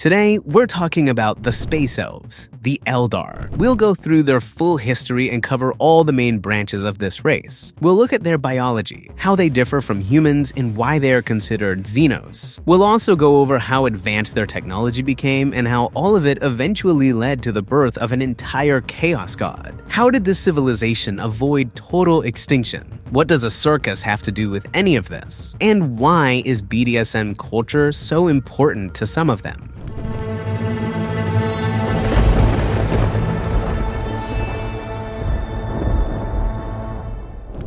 Today, we're talking about the Space Elves, the Eldar. We'll go through their full history and cover all the main branches of this race. We'll look at their biology, how they differ from humans, and why they are considered Xenos. We'll also go over how advanced their technology became and how all of it eventually led to the birth of an entire chaos god. How did this civilization avoid total extinction? What does a circus have to do with any of this? And why is BDSM culture so important to some of them?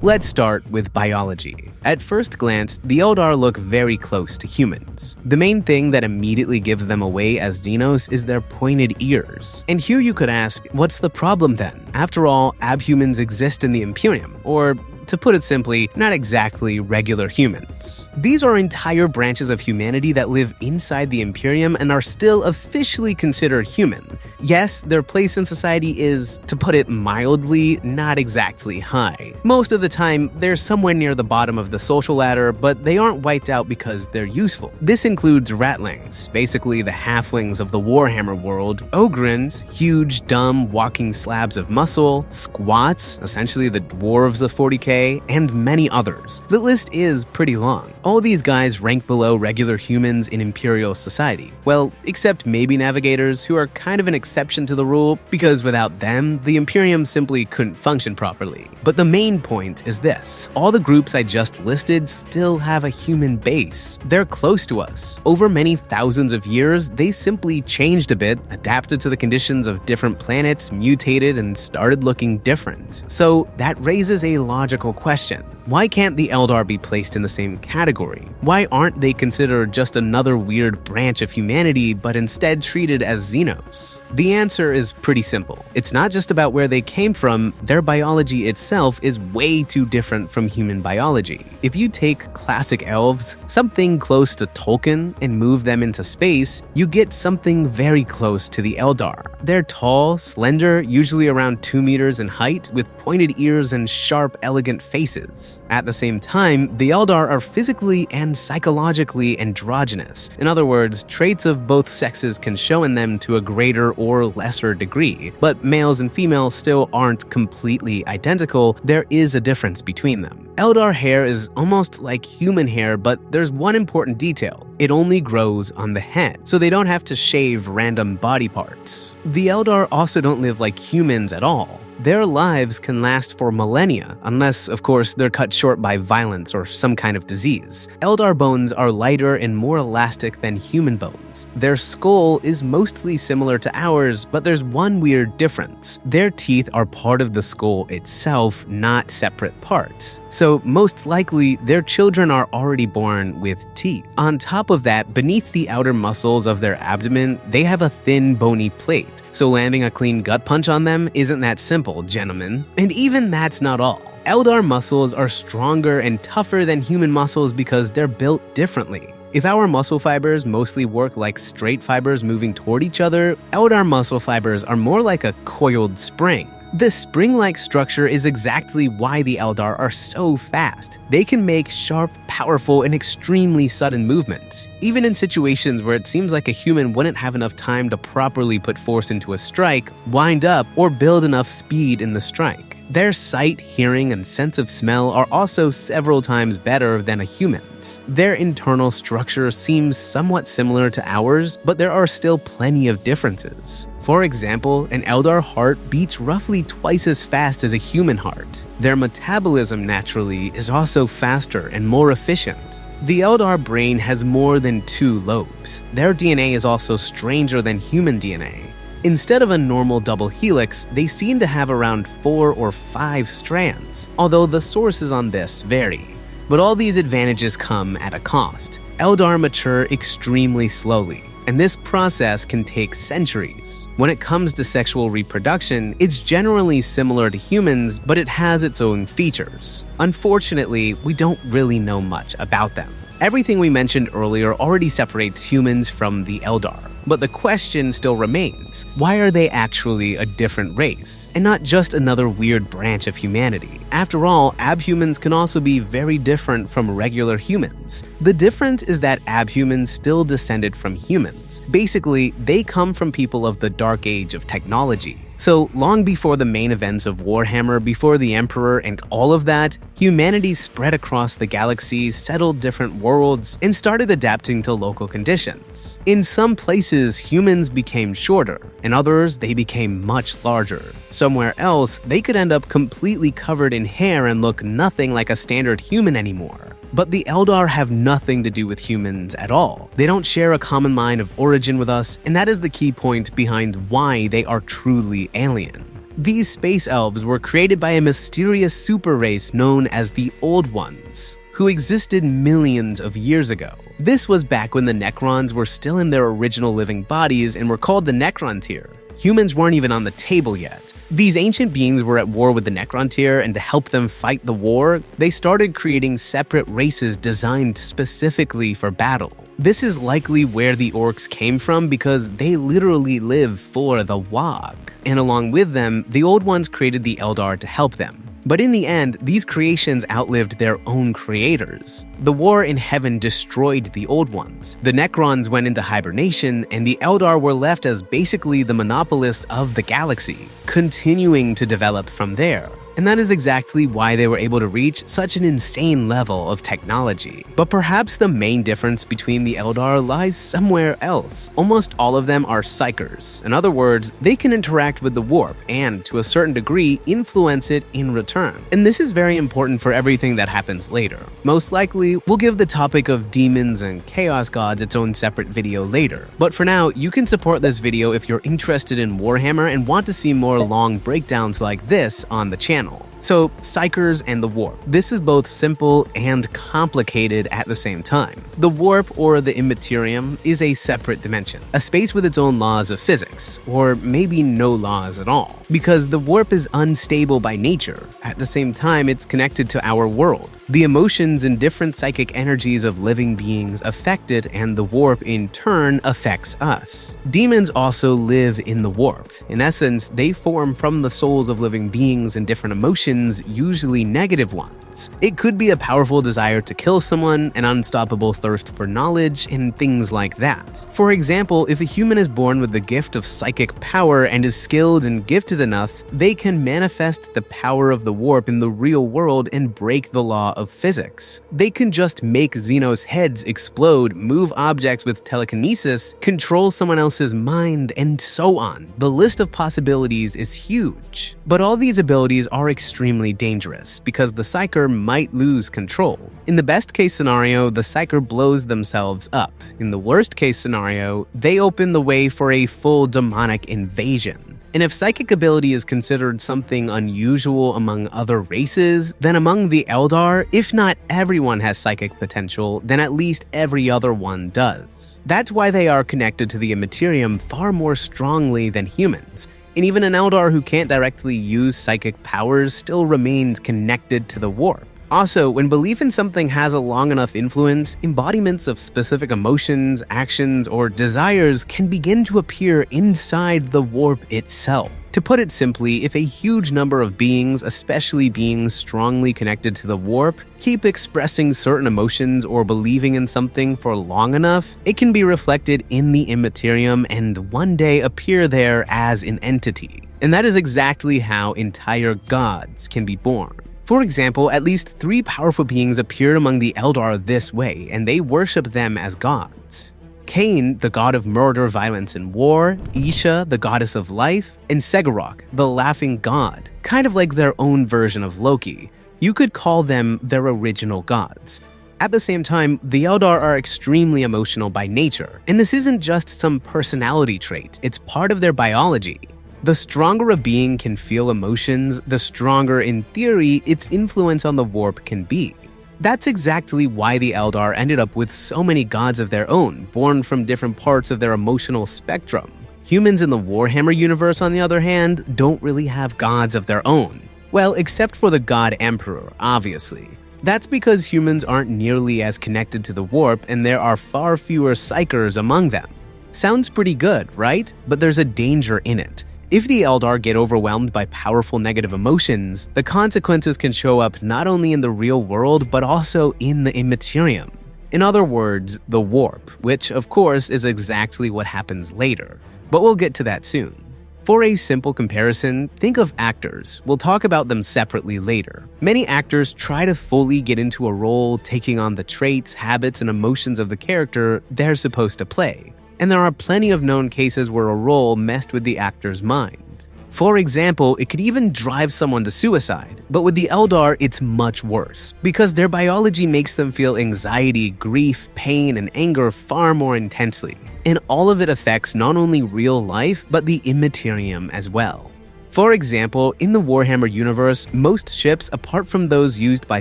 Let's start with biology. At first glance, the Eldar look very close to humans. The main thing that immediately gives them away as Xenos is their pointed ears. And here you could ask, what's the problem then? After all, abhumans exist in the Imperium, or to put it simply, not exactly regular humans. These are entire branches of humanity that live inside the Imperium and are still officially considered human. Yes, their place in society is, to put it mildly, not exactly high. Most of the time, they're somewhere near the bottom of the social ladder, but they aren't wiped out because they're useful. This includes ratlings, basically the halflings of the Warhammer world, ogrins, huge, dumb, walking slabs of muscle, squats, essentially the dwarves of 40K, and many others. The list is pretty long. All these guys rank below regular humans in Imperial society. Well, except maybe navigators, who are kind of an exception to the rule, because without them, the Imperium simply couldn't function properly. But the main point is this: all the groups I just listed still have a human base. They're close to us. Over many thousands of years, they simply changed a bit, adapted to the conditions of different planets, mutated, and started looking different. So that raises a logical question. Why can't the Eldar be placed in the same category? Why aren't they considered just another weird branch of humanity, but instead treated as Xenos? The answer is pretty simple. It's not just about where they came from, their biology itself is way too different from human biology. If you take classic elves, something close to Tolkien, and move them into space, you get something very close to the Eldar. They're tall, slender, usually around 2 meters in height, with pointed ears and sharp, elegant faces. At the same time, the Eldar are physically and psychologically androgynous. In other words, traits of both sexes can show in them to a greater or lesser degree. But males and females still aren't completely identical, there is a difference between them. Eldar hair is almost like human hair, but there's one important detail. It only grows on the head, so they don't have to shave random body parts. The Eldar also don't live like humans at all. Their lives can last for millennia, unless, of course, they're cut short by violence or some kind of disease. Eldar bones are lighter and more elastic than human bones. Their skull is mostly similar to ours, but there's one weird difference. Their teeth are part of the skull itself, not separate parts. So most likely, their children are already born with teeth. On top of that, beneath the outer muscles of their abdomen, they have a thin, bony plate. So landing a clean gut punch on them isn't that simple, gentlemen. And even that's not all. Eldar muscles are stronger and tougher than human muscles because they're built differently. If our muscle fibers mostly work like straight fibers moving toward each other, Eldar muscle fibers are more like a coiled spring. This spring-like structure is exactly why the Eldar are so fast. They can make sharp, powerful, and extremely sudden movements, even in situations where it seems like a human wouldn't have enough time to properly put force into a strike, wind up, or build enough speed in the strike. Their sight, hearing, and sense of smell are also several times better than a human's. Their internal structure seems somewhat similar to ours, but there are still plenty of differences. For example, an Eldar heart beats roughly twice as fast as a human heart. Their metabolism, naturally, is also faster and more efficient. The Eldar brain has more than 2 lobes. Their DNA is also stranger than human DNA. Instead of a normal double helix, they seem to have around 4 or 5 strands, although the sources on this vary. But all these advantages come at a cost. Eldar mature extremely slowly, and this process can take centuries. When it comes to sexual reproduction, it's generally similar to humans, but it has its own features. Unfortunately, we don't really know much about them. Everything we mentioned earlier already separates humans from the Eldar. But the question still remains, why are they actually a different race, and not just another weird branch of humanity? After all, abhumans can also be very different from regular humans. The difference is that abhumans still descended from humans. Basically, they come from people of the dark age of technology. So long before the main events of Warhammer, before the Emperor and all of that, humanity spread across the galaxy, settled different worlds, and started adapting to local conditions. In some places, humans became shorter. In others, they became much larger. Somewhere else, they could end up completely covered in hair and look nothing like a standard human anymore. But the Eldar have nothing to do with humans at all. They don't share a common line of origin with us, and that is the key point behind why they are truly alien. These Space Elves were created by a mysterious super race known as the Old Ones, who existed millions of years ago. This was back when the Necrons were still in their original living bodies and were called the Necron tier. Humans weren't even on the table yet. These ancient beings were at war with the Necron tier, and to help them fight the war, they started creating separate races designed specifically for battle. This is likely where the orcs came from because they literally live for the Wog. And along with them, the Old Ones created the Eldar to help them. But in the end, these creations outlived their own creators. The war in heaven destroyed the Old Ones. The Necrons went into hibernation, and the Eldar were left as basically the monopolists of the galaxy, continuing to develop from there. And that is exactly why they were able to reach such an insane level of technology. But perhaps the main difference between the Eldar lies somewhere else. Almost all of them are psykers. In other words, they can interact with the warp and, to a certain degree, influence it in return. And this is very important for everything that happens later. Most likely, we'll give the topic of demons and chaos gods its own separate video later. But for now, you can support this video if you're interested in Warhammer and want to see more long breakdowns like this on the channel. So, Psykers and the Warp. This is both simple and complicated at the same time. The Warp, or the Immaterium, is a separate dimension, a space with its own laws of physics, or maybe no laws at all. Because the Warp is unstable by nature, at the same time it's connected to our world. The emotions and different psychic energies of living beings affect it, and the Warp in turn affects us. Demons also live in the Warp. In essence, they form from the souls of living beings and different emotions, usually negative ones. It could be a powerful desire to kill someone, an unstoppable thirst for knowledge, and things like that. For example, if a human is born with the gift of psychic power and is skilled and gifted enough, they can manifest the power of the Warp in the real world and break the law of physics. They can just make Xenos heads explode, move objects with telekinesis, control someone else's mind, and so on. The list of possibilities is huge. But all these abilities are extremely dangerous because the Psyker might lose control. In the best case scenario, the Psyker blows themselves up. In the worst case scenario, they open the way for a full demonic invasion. And if psychic ability is considered something unusual among other races, then among the Eldar, if not everyone has psychic potential, then at least every other one does. That's why they are connected to the Immaterium far more strongly than humans. And even an Eldar who can't directly use psychic powers still remains connected to the Warp. Also, when belief in something has a long enough influence, embodiments of specific emotions, actions, or desires can begin to appear inside the Warp itself. To put it simply, if a huge number of beings, especially beings strongly connected to the Warp, keep expressing certain emotions or believing in something for long enough, it can be reflected in the Immaterium and one day appear there as an entity. And that is exactly how entire gods can be born. For example, at least 3 powerful beings appeared among the Eldar this way, and they worship them as gods. Cain, the god of murder, violence, and war, Isha, the goddess of life, and Segorok, the laughing god, kind of like their own version of Loki. You could call them their original gods. At the same time, the Eldar are extremely emotional by nature, and this isn't just some personality trait, it's part of their biology. The stronger a being can feel emotions, the stronger, in theory, its influence on the Warp can be. That's exactly why the Eldar ended up with so many gods of their own, born from different parts of their emotional spectrum. Humans in the Warhammer universe, on the other hand, don't really have gods of their own. Well, except for the god Emperor, obviously. That's because humans aren't nearly as connected to the warp and there are far fewer psykers among them. Sounds pretty good, right? But there's a danger in it. If the Eldar get overwhelmed by powerful negative emotions, the consequences can show up not only in the real world but also in the immaterium. In other words, the warp, which of course is exactly what happens later. But we'll get to that soon. For a simple comparison, think of actors. We'll talk about them separately later. Many actors try to fully get into a role, taking on the traits, habits, and emotions of the character they're supposed to play. And there are plenty of known cases where a role messed with the actor's mind. For example, it could even drive someone to suicide. But with the Eldar, it's much worse, because their biology makes them feel anxiety, grief, pain, and anger far more intensely. And all of it affects not only real life, but the immaterium as well. For example, in the Warhammer universe, most ships, apart from those used by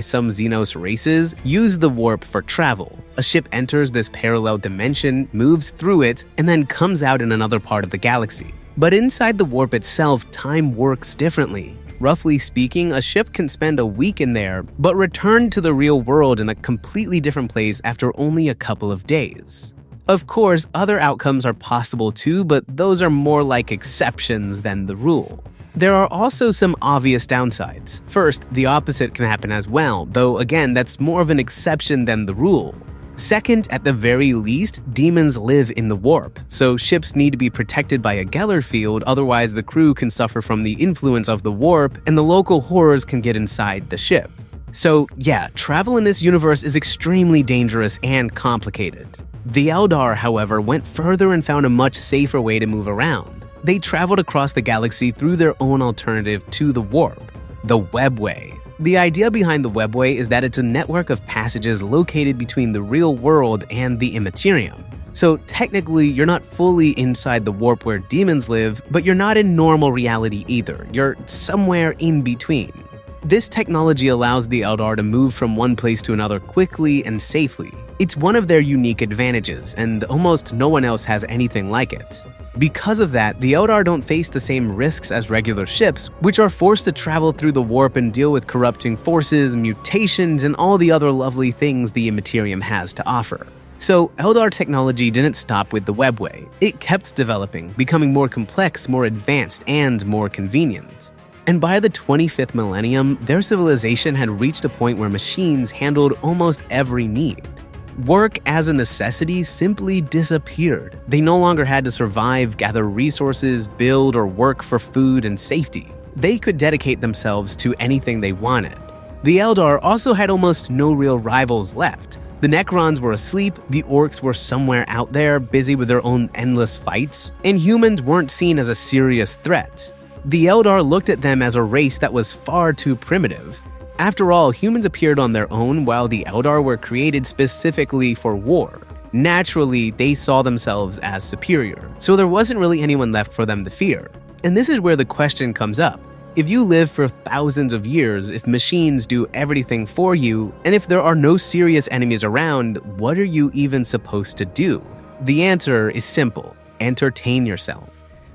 some Xenos races, use the warp for travel. A ship enters this parallel dimension, moves through it, and then comes out in another part of the galaxy. But inside the warp itself, time works differently. Roughly speaking, a ship can spend a week in there, but return to the real world in a completely different place after only a couple of days. Of course, other outcomes are possible too, but those are more like exceptions than the rule. There are also some obvious downsides. First, the opposite can happen as well, though again, that's more of an exception than the rule. Second, at the very least, demons live in the warp, so ships need to be protected by a Geller field, otherwise the crew can suffer from the influence of the warp and the local horrors can get inside the ship. So yeah, travel in this universe is extremely dangerous and complicated. The Eldar, however, went further and found a much safer way to move around. They traveled across the galaxy through their own alternative to the warp, the Webway. The idea behind the Webway is that it's a network of passages located between the real world and the immaterium. So technically, you're not fully inside the warp where demons live, but you're not in normal reality either. You're somewhere in between. This technology allows the Eldar to move from one place to another quickly and safely. It's one of their unique advantages, and almost no one else has anything like it. Because of that, the Eldar don't face the same risks as regular ships, which are forced to travel through the warp and deal with corrupting forces, mutations, and all the other lovely things the immaterium has to offer. So, Eldar technology didn't stop with the Webway. It kept developing, becoming more complex, more advanced, and more convenient. And by the 25th millennium, their civilization had reached a point where machines handled almost every need. Work as a necessity simply disappeared. They no longer had to survive, gather resources, build, or work for food and safety. They could dedicate themselves to anything they wanted. The Eldar also had almost no real rivals left. The Necrons were asleep, the Orcs were somewhere out there, busy with their own endless fights, and humans weren't seen as a serious threat. The Eldar looked at them as a race that was far too primitive. After all, humans appeared on their own while the Eldar were created specifically for war. Naturally, they saw themselves as superior, so there wasn't really anyone left for them to fear. And this is where the question comes up. If you live for thousands of years, if machines do everything for you, and if there are no serious enemies around, what are you even supposed to do? The answer is simple: entertain yourself.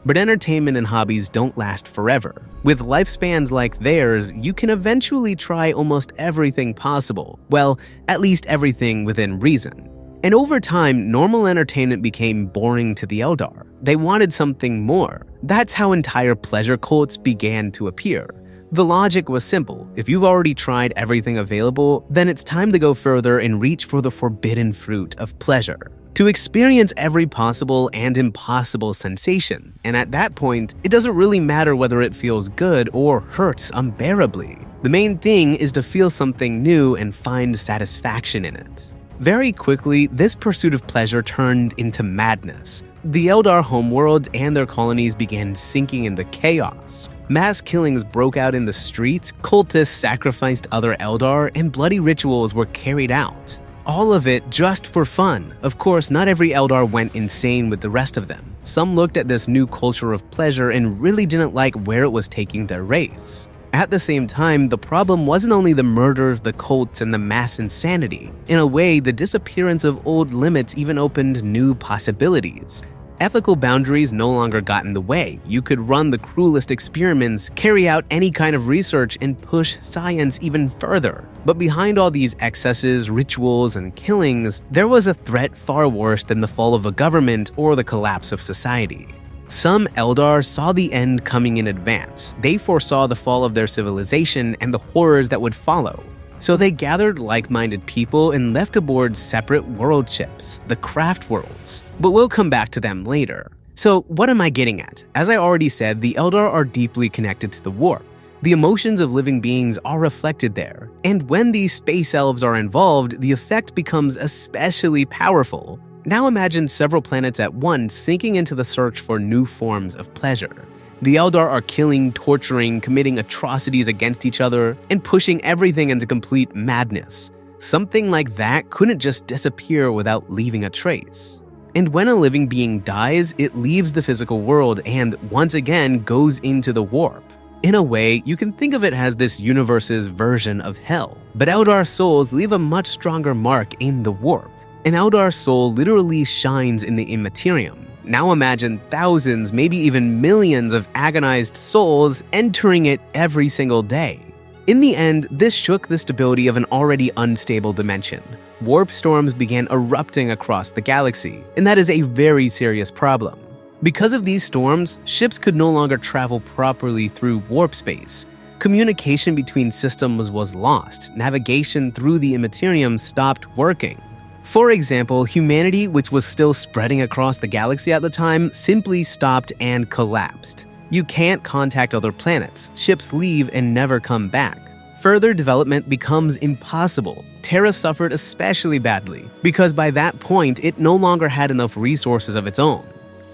But entertainment and hobbies don't last forever. With lifespans like theirs, you can eventually try almost everything possible. Well, at least everything within reason. And over time, normal entertainment became boring to the Eldar. They wanted something more. That's how entire pleasure cults began to appear. The logic was simple. If you've already tried everything available, then it's time to go further and reach for the forbidden fruit of pleasure. To experience every possible and impossible sensation. And at that point, it doesn't really matter whether it feels good or hurts unbearably. The main thing is to feel something new and find satisfaction in it. Very quickly, this pursuit of pleasure turned into madness. The Eldar homeworld and their colonies began sinking into chaos. Mass killings broke out in the streets, cultists sacrificed other Eldar, and bloody rituals were carried out. All of it just for fun. Of course, not every Eldar went insane with the rest of them. Some looked at this new culture of pleasure and really didn't like where it was taking their race. At the same time, the problem wasn't only the murder, the cults, and the mass insanity. In a way, the disappearance of old limits even opened new possibilities. Ethical boundaries no longer got in the way. You could run the cruelest experiments, carry out any kind of research, and push science even further. But behind all these excesses, rituals, and killings, there was a threat far worse than the fall of a government or the collapse of society. Some Eldar saw the end coming in advance. They foresaw the fall of their civilization and the horrors that would follow. So they gathered like-minded people and left aboard separate world ships, the Craftworlds. But we'll come back to them later. So what am I getting at? As I already said, the Eldar are deeply connected to the warp. The emotions of living beings are reflected there. And when these space elves are involved, the effect becomes especially powerful. Now imagine several planets at once sinking into the search for new forms of pleasure. The Eldar are killing, torturing, committing atrocities against each other, and pushing everything into complete madness. Something like that couldn't just disappear without leaving a trace. And when a living being dies, it leaves the physical world and, once again, goes into the warp. In a way, you can think of it as this universe's version of hell. But Eldar souls leave a much stronger mark in the warp. An Eldar soul literally shines in the immaterium. Now imagine thousands, maybe even millions of agonized souls entering it every single day. In the end, this shook the stability of an already unstable dimension. Warp storms began erupting across the galaxy, and that is a very serious problem. Because of these storms, ships could no longer travel properly through warp space. Communication between systems was lost. Navigation through the immaterium stopped working. For example, humanity, which was still spreading across the galaxy at the time, simply stopped and collapsed. You can't contact other planets. Ships leave and never come back. Further development becomes impossible. Terra suffered especially badly, because by that point, it no longer had enough resources of its own.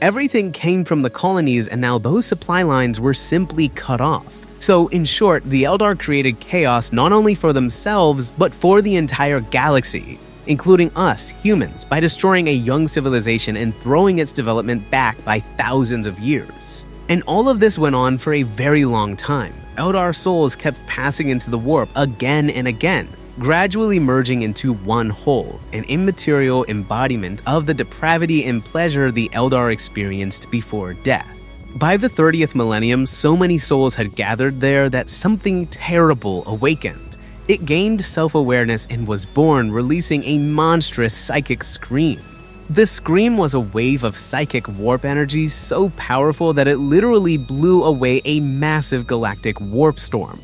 Everything came from the colonies, and now those supply lines were simply cut off. So, in short, the Eldar created chaos not only for themselves, but for the entire galaxy, including us, humans, by destroying a young civilization and throwing its development back by thousands of years. And all of this went on for a very long time. Eldar souls kept passing into the warp again and again, gradually merging into one whole, an immaterial embodiment of the depravity and pleasure the Eldar experienced before death. By the 30th millennium, so many souls had gathered there that something terrible awakened. It gained self-awareness and was born, releasing a monstrous psychic scream. This scream was a wave of psychic warp energy so powerful that it literally blew away a massive galactic warp storm.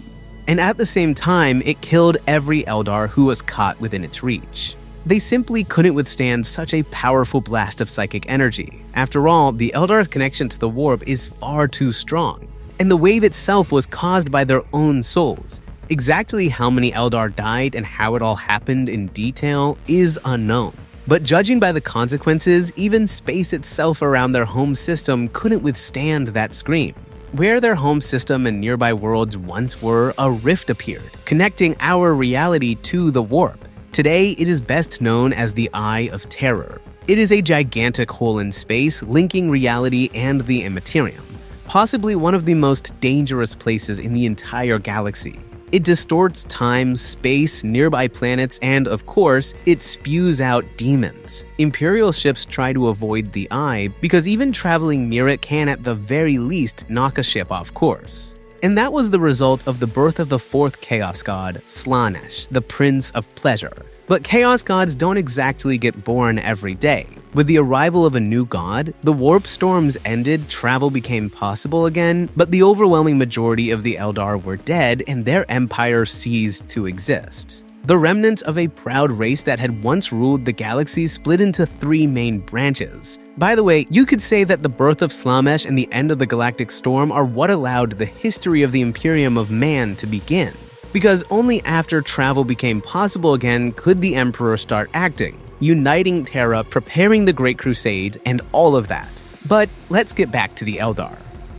And at the same time, it killed every Eldar who was caught within its reach. They simply couldn't withstand such a powerful blast of psychic energy. After all, the Eldar's connection to the warp is far too strong, and the wave itself was caused by their own souls. Exactly how many Eldar died and how it all happened in detail is unknown. But judging by the consequences, even space itself around their home system couldn't withstand that scream. Where their home system and nearby worlds once were, a rift appeared, connecting our reality to the warp. Today, it is best known as the Eye of Terror. It is a gigantic hole in space linking reality and the immaterium, possibly one of the most dangerous places in the entire galaxy. It distorts time, space, nearby planets, and of course, it spews out demons. Imperial ships try to avoid the eye because even traveling near it can at the very least knock a ship off course. And that was the result of the birth of the fourth chaos god, Slaanesh, the Prince of Pleasure. But chaos gods don't exactly get born every day. With the arrival of a new god, the warp storms ended, travel became possible again, but the overwhelming majority of the Eldar were dead and their empire ceased to exist. The remnant of a proud race that had once ruled the galaxy split into three main branches. By the way, you could say that the birth of Slaanesh and the end of the galactic storm are what allowed the history of the Imperium of Man to begin. Because only after travel became possible again could the Emperor start acting, uniting Terra, preparing the Great Crusade, and all of that. But let's get back to the Eldar.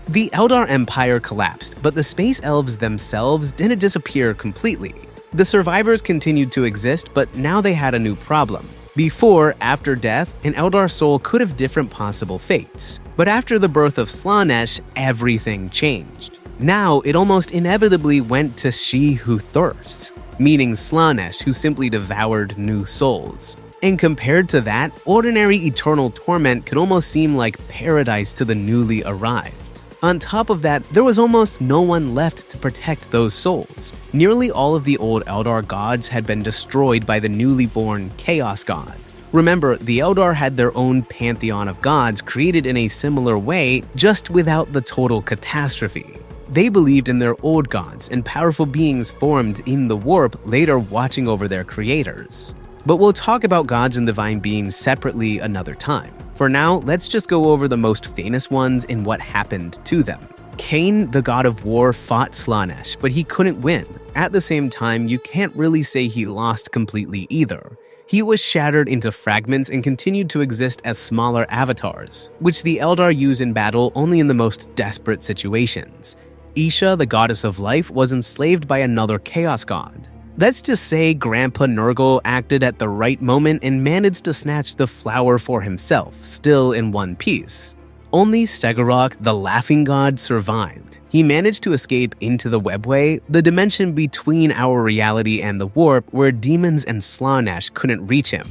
The Eldar Empire collapsed, but the Space Elves themselves didn't disappear completely. The survivors continued to exist, but now they had a new problem. Before, after death, an Eldar soul could have different possible fates. But after the birth of Slaanesh, everything changed. Now, it almost inevitably went to she who thirsts, meaning Slaanesh, who simply devoured new souls. And compared to that, ordinary eternal torment could almost seem like paradise to the newly arrived. On top of that, there was almost no one left to protect those souls. Nearly all of the old Eldar gods had been destroyed by the newly born Chaos God. Remember, the Eldar had their own pantheon of gods created in a similar way, just without the total catastrophe. They believed in their old gods and powerful beings formed in the warp, later watching over their creators. But we'll talk about gods and divine beings separately another time. For now, let's just go over the most famous ones and what happened to them. Cain, the god of war, fought Slaanesh, but he couldn't win. At the same time, you can't really say he lost completely either. He was shattered into fragments and continued to exist as smaller avatars, which the Eldar use in battle only in the most desperate situations. Isha, the goddess of life, was enslaved by another chaos god. Let's just say Grandpa Nurgle acted at the right moment and managed to snatch the flower for himself, still in one piece. Only Stegarok, the laughing god, survived. He managed to escape into the Webway, the dimension between our reality and the warp, where demons and Slaanesh couldn't reach him.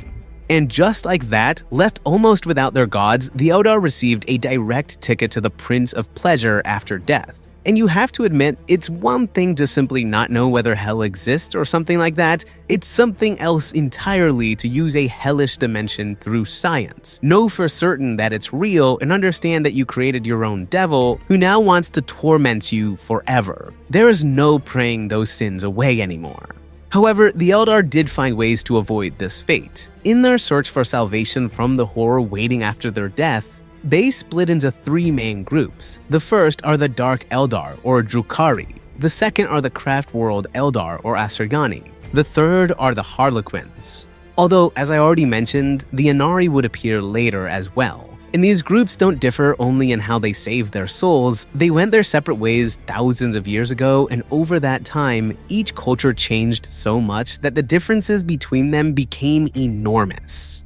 And just like that, left almost without their gods, the Eldar received a direct ticket to the Prince of Pleasure after death. And you have to admit, it's one thing to simply not know whether hell exists or something like that. It's something else entirely to use a hellish dimension through science. Know for certain that it's real and understand that you created your own devil who now wants to torment you forever. There is no praying those sins away anymore. However, the Eldar did find ways to avoid this fate. In their search for salvation from the horror waiting after their death, they split into three main groups. The first are the Dark Eldar, or Drukhari. The second are the Craftworld Eldar, or Asuryani. The third are the Harlequins. Although, as I already mentioned, the Ynnari would appear later as well. And these groups don't differ only in how they save their souls. They went their separate ways thousands of years ago, and over that time, each culture changed so much that the differences between them became enormous.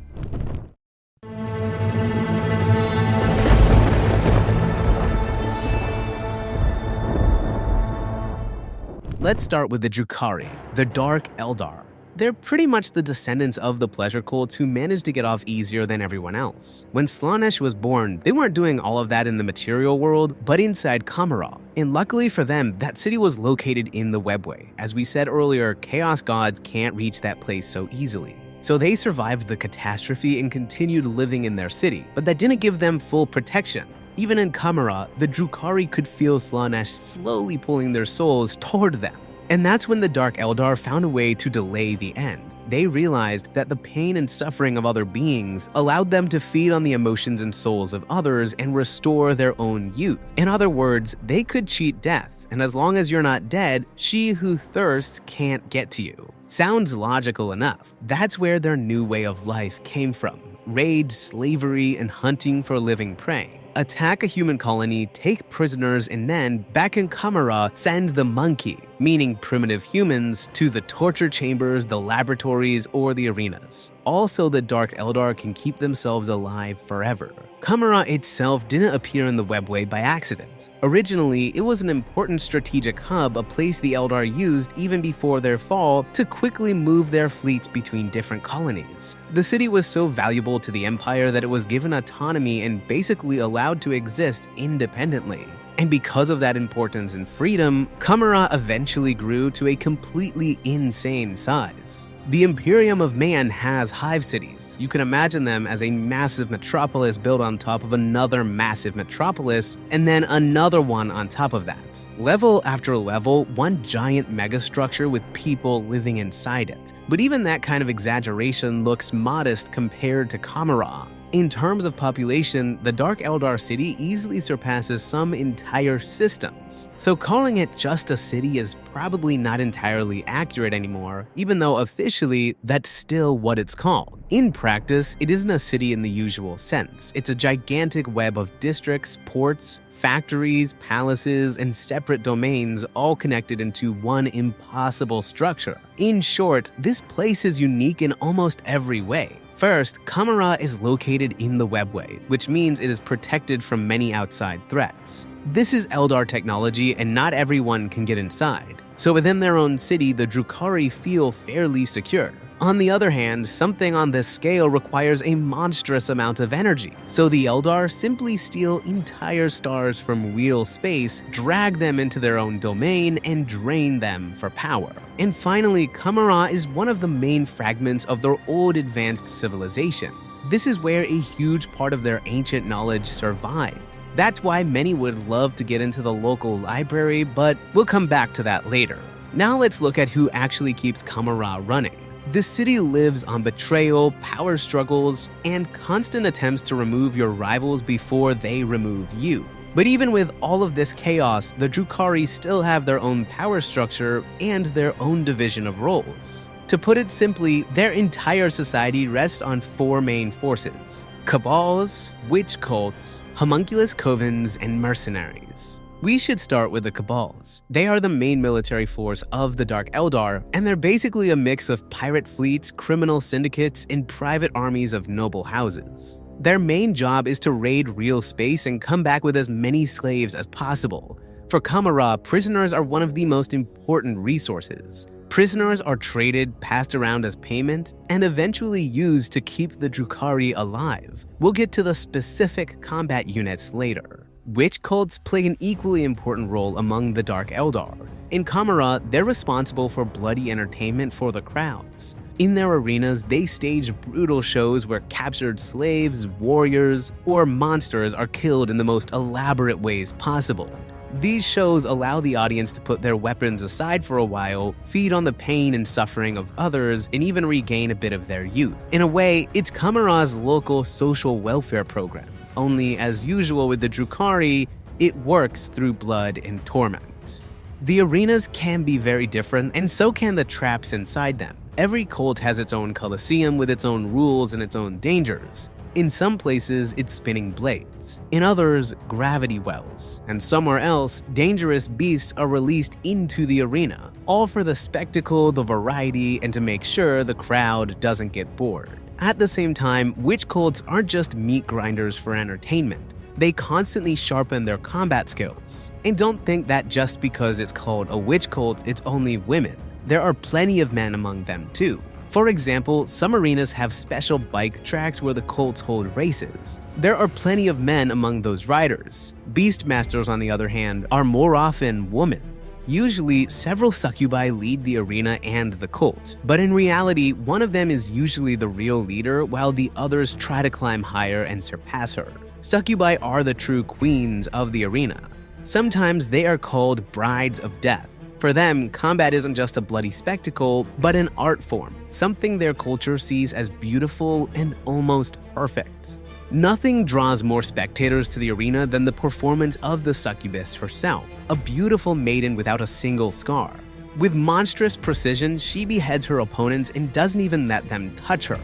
Let's start with the Drukhari, the Dark Eldar. They're pretty much the descendants of the pleasure cults who managed to get off easier than everyone else. When Slaanesh was born, they weren't doing all of that in the material world, but inside Commorragh. And luckily for them, that city was located in the Webway. As we said earlier, chaos gods can't reach that place so easily. So they survived the catastrophe and continued living in their city, but that didn't give them full protection. Even in Commorragh, the Drukhari could feel Slaanesh slowly pulling their souls toward them. And that's when the Dark Eldar found a way to delay the end. They realized that the pain and suffering of other beings allowed them to feed on the emotions and souls of others and restore their own youth. In other words, they could cheat death, and as long as you're not dead, she who thirsts can't get to you. Sounds logical enough. That's where their new way of life came from. Raid, slavery, and hunting for living prey. Attack a human colony, take prisoners, and then, back in Commorragh, send the monkey, meaning primitive humans, to the torture chambers, the laboratories, or the arenas. Also, the Dark Eldar can keep themselves alive forever. Commorragh itself didn't appear in the Webway by accident. Originally, it was an important strategic hub, a place the Eldar used even before their fall to quickly move their fleets between different colonies. The city was so valuable to the Empire that it was given autonomy and basically allowed to exist independently. And because of that importance and freedom, Commorragh eventually grew to a completely insane size. The Imperium of Man has hive cities. You can imagine them as a massive metropolis built on top of another massive metropolis, and then another one on top of that. Level after level, one giant megastructure with people living inside it. But even that kind of exaggeration looks modest compared to Commorragh. In terms of population, the Dark Eldar city easily surpasses some entire systems. So calling it just a city is probably not entirely accurate anymore, even though officially that's still what it's called. In practice, it isn't a city in the usual sense. It's a gigantic web of districts, ports, factories, palaces, and separate domains all connected into one impossible structure. In short, this place is unique in almost every way. First, Commorragh is located in the Webway, which means it is protected from many outside threats. This is Eldar technology and not everyone can get inside. So within their own city, the Drukhari feel fairly secure. On the other hand, something on this scale requires a monstrous amount of energy, so the Eldar simply steal entire stars from real space, drag them into their own domain, and drain them for power. And finally, Commorragh is one of the main fragments of their old advanced civilization. This is where a huge part of their ancient knowledge survived. That's why many would love to get into the local library, but we'll come back to that later. Now let's look at who actually keeps Commorragh running. The city lives on betrayal, power struggles, and constant attempts to remove your rivals before they remove you. But even with all of this chaos, the Drukhari still have their own power structure and their own division of roles. To put it simply, their entire society rests on 4 main forces: cabals, witch cults, homunculus covens, and mercenaries. We should start with the cabals. They are the main military force of the Dark Eldar, and they're basically a mix of pirate fleets, criminal syndicates, and private armies of noble houses. Their main job is to raid real space and come back with as many slaves as possible. For Commorragh, prisoners are one of the most important resources. Prisoners are traded, passed around as payment, and eventually used to keep the Drukhari alive. We'll get to the specific combat units later. Witch cults play an equally important role among the Dark Eldar. In Commorragh, they're responsible for bloody entertainment for the crowds. In their arenas, they stage brutal shows where captured slaves, warriors, or monsters are killed in the most elaborate ways possible. These shows allow the audience to put their weapons aside for a while, feed on the pain and suffering of others, and even regain a bit of their youth. In a way, it's Commorragh's local social welfare program. Only, as usual with the Drukhari, it works through blood and torment. The arenas can be very different, and so can the traps inside them. Every cult has its own coliseum with its own rules and its own dangers. In some places, it's spinning blades. In others, gravity wells. And somewhere else, dangerous beasts are released into the arena, all for the spectacle, the variety, and to make sure the crowd doesn't get bored. At the same time, witch cults aren't just meat grinders for entertainment. They constantly sharpen their combat skills. And don't think that just because it's called a witch cult, it's only women. There are plenty of men among them too. For example, some arenas have special bike tracks where the cults hold races. There are plenty of men among those riders. Beastmasters, on the other hand, are more often women. Usually, several succubi lead the arena and the cult, but in reality, one of them is usually the real leader while the others try to climb higher and surpass her. Succubi are the true queens of the arena. Sometimes they are called brides of death. For them, combat isn't just a bloody spectacle, but an art form, something their culture sees as beautiful and almost perfect. Nothing draws more spectators to the arena than the performance of the succubus herself, a beautiful maiden without a single scar. With monstrous precision, she beheads her opponents and doesn't even let them touch her.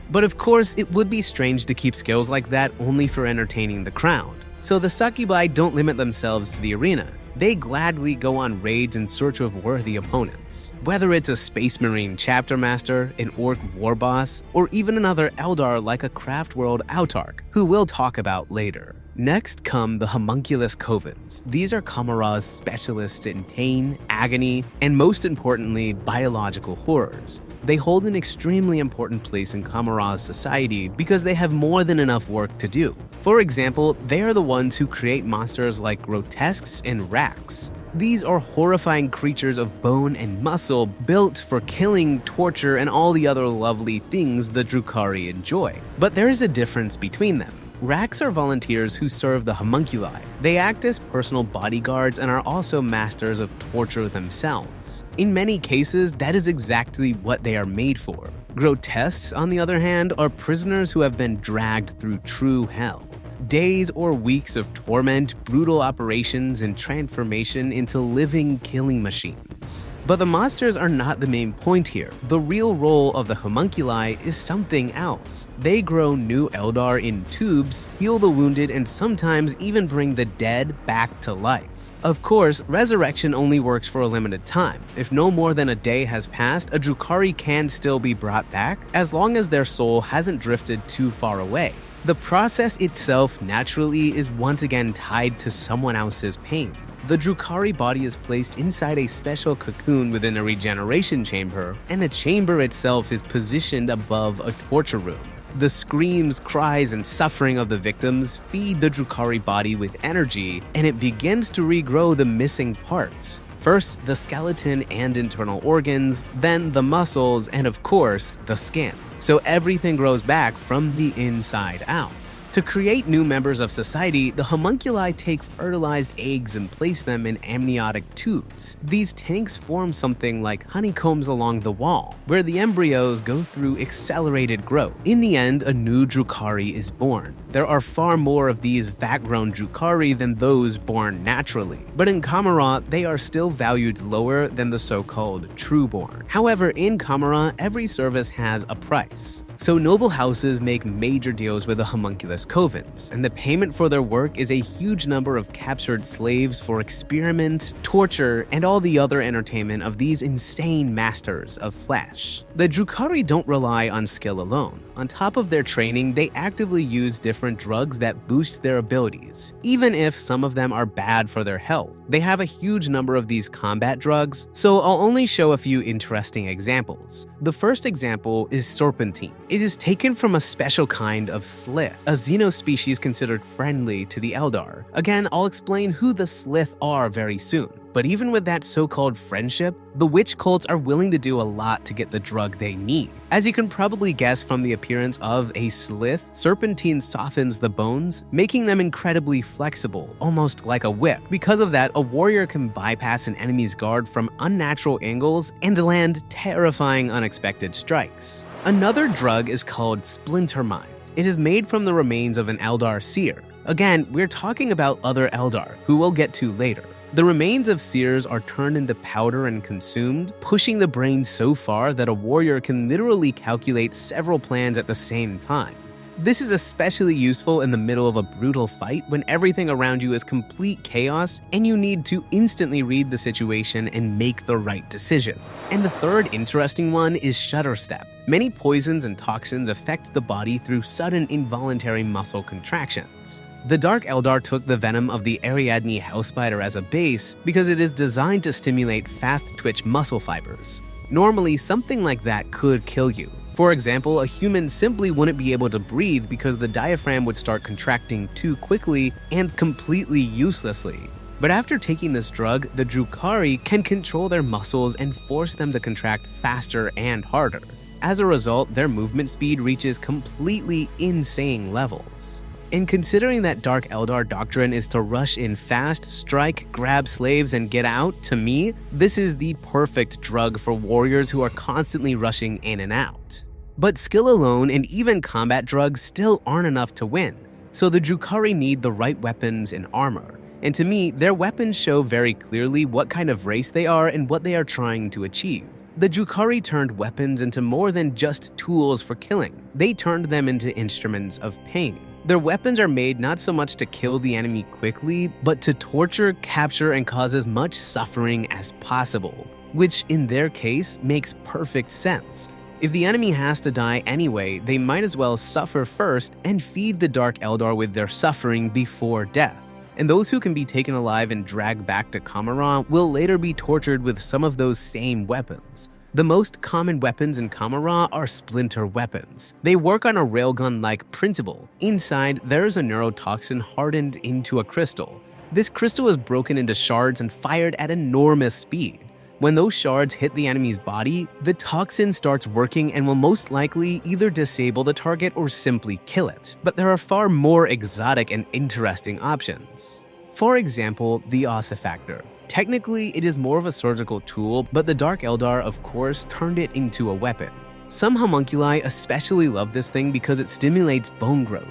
But of course, it would be strange to keep skills like that only for entertaining the crowd. So the succubi don't limit themselves to the arena. They gladly go on raids in search of worthy opponents. Whether it's a Space Marine chapter master, an orc war boss, or even another Eldar like a Craftworld Autarch, who we'll talk about later. Next come the homunculus covens. These are Commorragh's specialists in pain, agony, and most importantly, biological horrors. They hold an extremely important place in Commorragh's society because they have more than enough work to do. For example, they are the ones who create monsters like grotesques and racks. These are horrifying creatures of bone and muscle built for killing, torture, and all the other lovely things the Drukhari enjoy. But there is a difference between them. Racks are volunteers who serve the homunculi. They act as personal bodyguards and are also masters of torture themselves. In many cases, that is exactly what they are made for. Grotesques, on the other hand, are prisoners who have been dragged through true hell. Days or weeks of torment, brutal operations, and transformation into living killing machines. But the monsters are not the main point here. The real role of the homunculi is something else. They grow new Eldar in tubes, heal the wounded, and sometimes even bring the dead back to life. Of course, resurrection only works for a limited time. If no more than a day has passed, a Drukhari can still be brought back, as long as their soul hasn't drifted too far away. The process itself naturally is once again tied to someone else's pain. The Drukhari body is placed inside a special cocoon within a regeneration chamber, and the chamber itself is positioned above a torture room. The screams, cries, and suffering of the victims feed the Drukhari body with energy, and it begins to regrow the missing parts. First, the skeleton and internal organs, then the muscles, and of course, the skin. So everything grows back from the inside out. To create new members of society, the homunculi take fertilized eggs and place them in amniotic tubes. These tanks form something like honeycombs along the wall, where the embryos go through accelerated growth. In the end, a new Drukhari is born. There are far more of these vat-grown Drukhari than those born naturally, but in Commorragh, they are still valued lower than the so-called true-born. However, in Commorragh, every service has a price. So noble houses make major deals with the homunculus covens, and the payment for their work is a huge number of captured slaves for experiment, torture, and all the other entertainment of these insane masters of flesh. The Drukhari don't rely on skill alone. On top of their training, they actively use different drugs that boost their abilities, even if some of them are bad for their health. They have a huge number of these combat drugs, so I'll only show a few interesting examples. The first example is serpentine. It is taken from a special kind of slith, a Xenos species considered friendly to the Eldar. Again, I'll explain who the slith are very soon. But even with that so-called friendship, the witch cults are willing to do a lot to get the drug they need. As you can probably guess from the appearance of a slith, serpentine softens the bones, making them incredibly flexible, almost like a whip. Because of that, a warrior can bypass an enemy's guard from unnatural angles and land terrifying unexpected strikes. Another drug is called splintermind. It is made from the remains of an Eldar seer. Again, we're talking about other Eldar, who we'll get to later. The remains of seers are turned into powder and consumed, pushing the brain so far that a warrior can literally calculate several plans at the same time. This is especially useful in the middle of a brutal fight when everything around you is complete chaos and you need to instantly read the situation and make the right decision. And the third interesting one is shudder step. Many poisons and toxins affect the body through sudden involuntary muscle contractions. The Dark Eldar took the venom of the Ariadne house spider as a base because it is designed to stimulate fast-twitch muscle fibers. Normally, something like that could kill you. For example, a human simply wouldn't be able to breathe because the diaphragm would start contracting too quickly and completely uselessly. But after taking this drug, the Drukhari can control their muscles and force them to contract faster and harder. As a result, their movement speed reaches completely insane levels. And considering that Dark Eldar doctrine is to rush in fast, strike, grab slaves, and get out, to me, this is the perfect drug for warriors who are constantly rushing in and out. But skill alone and even combat drugs still aren't enough to win, so the Drukhari need the right weapons and armor. And to me, their weapons show very clearly what kind of race they are and what they are trying to achieve. The Drukhari turned weapons into more than just tools for killing. They turned them into instruments of pain. Their weapons are made not so much to kill the enemy quickly, but to torture, capture, and cause as much suffering as possible, which in their case makes perfect sense. If the enemy has to die anyway, they might as well suffer first and feed the Dark Eldar with their suffering before death. And those who can be taken alive and dragged back to Commorragh will later be tortured with some of those same weapons. The most common weapons in Commorragh are splinter weapons. They work on a railgun-like principle. Inside, there is a neurotoxin hardened into a crystal. This crystal is broken into shards and fired at enormous speed. When those shards hit the enemy's body, the toxin starts working and will most likely either disable the target or simply kill it. But there are far more exotic and interesting options. For example, the ossifactor. Technically, it is more of a surgical tool, but the Dark Eldar, of course, turned it into a weapon. Some homunculi especially love this thing because it stimulates bone growth.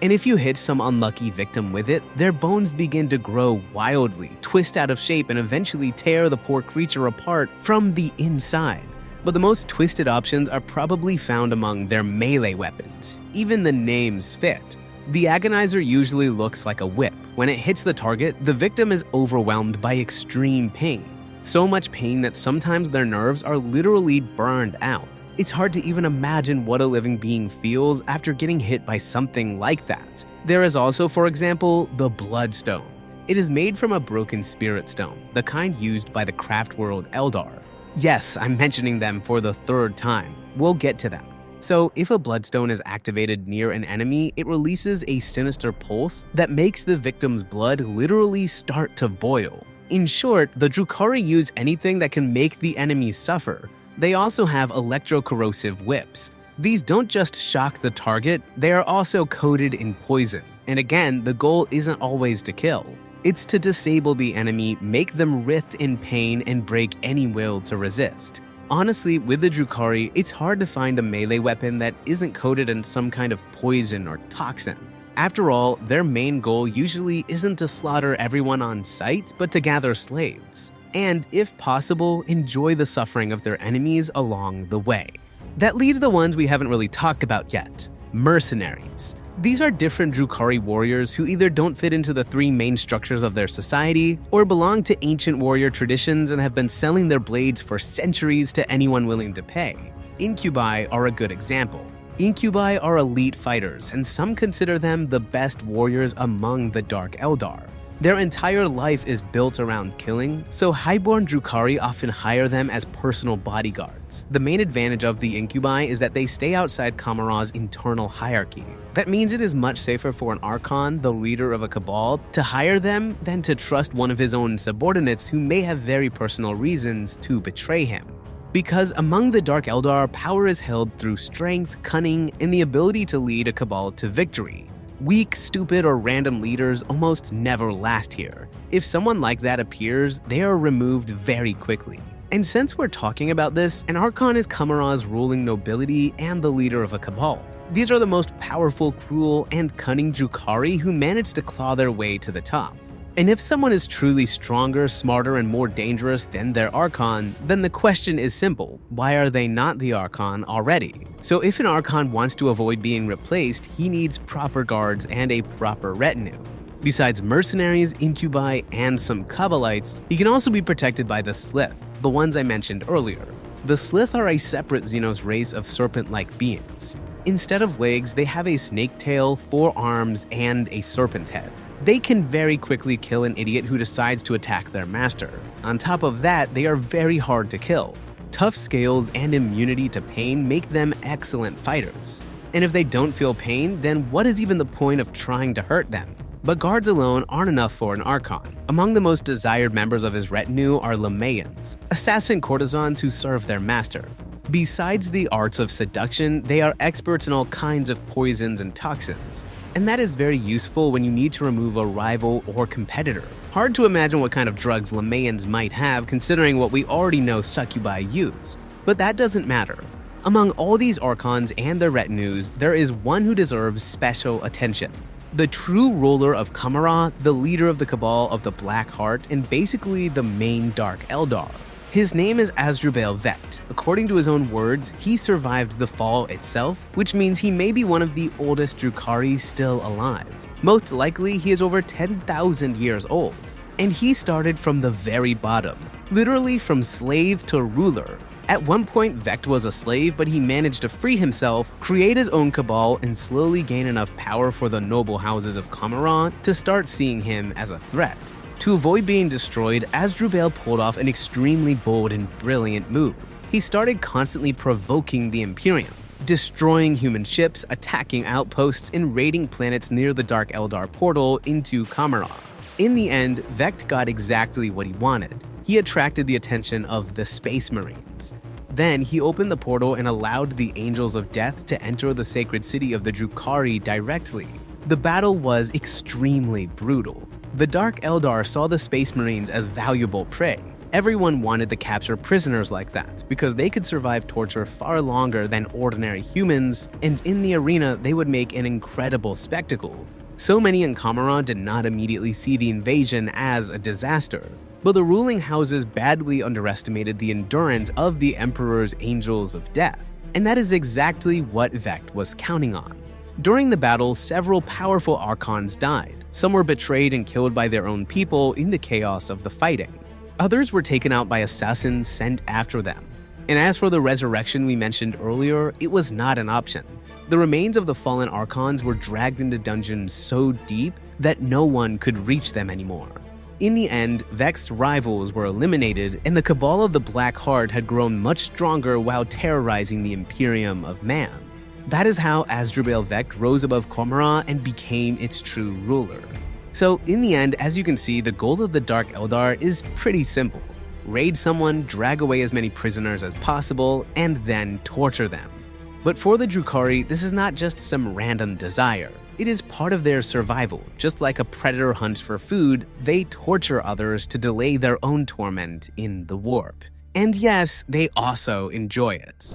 And if you hit some unlucky victim with it, their bones begin to grow wildly, twist out of shape, and eventually tear the poor creature apart from the inside. But the most twisted options are probably found among their melee weapons. Even the names fit. The agonizer usually looks like a whip. When it hits the target, the victim is overwhelmed by extreme pain. So much pain that sometimes their nerves are literally burned out. It's hard to even imagine what a living being feels after getting hit by something like that. There is also, for example, the bloodstone. It is made from a broken spirit stone, the kind used by the Craftworld Eldar. Yes, I'm mentioning them for the third time. We'll get to them. So, if a bloodstone is activated near an enemy, it releases a sinister pulse that makes the victim's blood literally start to boil. In short, the Drukhari use anything that can make the enemy suffer. They also have electrocorrosive whips. These don't just shock the target, they are also coated in poison. And again, the goal isn't always to kill. It's to disable the enemy, make them writhe in pain, and break any will to resist. Honestly, with the Drukhari, it's hard to find a melee weapon that isn't coated in some kind of poison or toxin. After all, their main goal usually isn't to slaughter everyone on sight, but to gather slaves. And, if possible, enjoy the suffering of their enemies along the way. That leaves the ones we haven't really talked about yet: mercenaries. These are different Drukhari warriors who either don't fit into the three main structures of their society, or belong to ancient warrior traditions and have been selling their blades for centuries to anyone willing to pay. Incubi are a good example. Incubi are elite fighters, and some consider them the best warriors among the Dark Eldar. Their entire life is built around killing, so highborn Drukhari often hire them as personal bodyguards. The main advantage of the Incubi is that they stay outside Commorragh's internal hierarchy. That means it is much safer for an Archon, the leader of a cabal, to hire them than to trust one of his own subordinates who may have very personal reasons to betray him. Because among the Dark Eldar, power is held through strength, cunning, and the ability to lead a cabal to victory. Weak, stupid, or random leaders almost never last here. If someone like that appears, they are removed very quickly. And since we're talking about this, an Archon is Commorragh's ruling nobility and the leader of a cabal. These are the most powerful, cruel, and cunning Drukhari who manage to claw their way to the top. And if someone is truly stronger, smarter, and more dangerous than their Archon, then the question is simple: why are they not the Archon already? So if an Archon wants to avoid being replaced, he needs proper guards and a proper retinue. Besides mercenaries, incubi, and some Kabbalites, he can also be protected by the Slith, the ones I mentioned earlier. The Slith are a separate Xenos race of serpent-like beings. Instead of legs, they have a snake tail, 4 arms, and a serpent head. They can very quickly kill an idiot who decides to attack their master. On top of that, they are very hard to kill. Tough scales and immunity to pain make them excellent fighters. And if they don't feel pain, then what is even the point of trying to hurt them? But guards alone aren't enough for an Archon. Among the most desired members of his retinue are Lamaeans, assassin courtesans who serve their master. Besides the arts of seduction, they are experts in all kinds of poisons and toxins. And that is very useful when you need to remove a rival or competitor. Hard to imagine what kind of drugs Lamaeans might have, considering what we already know succubi use. But that doesn't matter. Among all these Archons and their retinues, there is one who deserves special attention. The true ruler of Commorragh, the leader of the Cabal of the Black Heart, and basically the main Dark Eldar. His name is Asdrubal Vect. According to his own words, he survived the fall itself, which means he may be one of the oldest Drukhari still alive. Most likely, he is over 10,000 years old. And he started from the very bottom, literally from slave to ruler. At one point, Vect was a slave, but he managed to free himself, create his own cabal, and slowly gain enough power for the noble houses of Commorragh to start seeing him as a threat. To avoid being destroyed, Asdrubal pulled off an extremely bold and brilliant move. He started constantly provoking the Imperium, destroying human ships, attacking outposts, and raiding planets near the Dark Eldar portal into Commorragh. In the end, Vect got exactly what he wanted. He attracted the attention of the Space Marines. Then he opened the portal and allowed the Angels of Death to enter the sacred city of the Drukhari directly. The battle was extremely brutal. The Dark Eldar saw the Space Marines as valuable prey. Everyone wanted to capture prisoners like that, because they could survive torture far longer than ordinary humans, and in the arena they would make an incredible spectacle. So many in Commorragh did not immediately see the invasion as a disaster, but the ruling houses badly underestimated the endurance of the Emperor's Angels of Death, and that is exactly what Vect was counting on. During the battle, several powerful Archons died. Some were betrayed and killed by their own people in the chaos of the fighting. Others were taken out by assassins sent after them. And as for the resurrection we mentioned earlier, it was not an option. The remains of the fallen Archons were dragged into dungeons so deep that no one could reach them anymore. In the end, vexed rivals were eliminated, and the Cabal of the Black Heart had grown much stronger while terrorizing the Imperium of Man. That is how Asdrubal Vect rose above Commorragh and became its true ruler. So in the end, as you can see, the goal of the Dark Eldar is pretty simple. Raid someone, drag away as many prisoners as possible, and then torture them. But for the Drukhari, this is not just some random desire. It is part of their survival. Just like a predator hunts for food, they torture others to delay their own torment in the warp. And yes, they also enjoy it.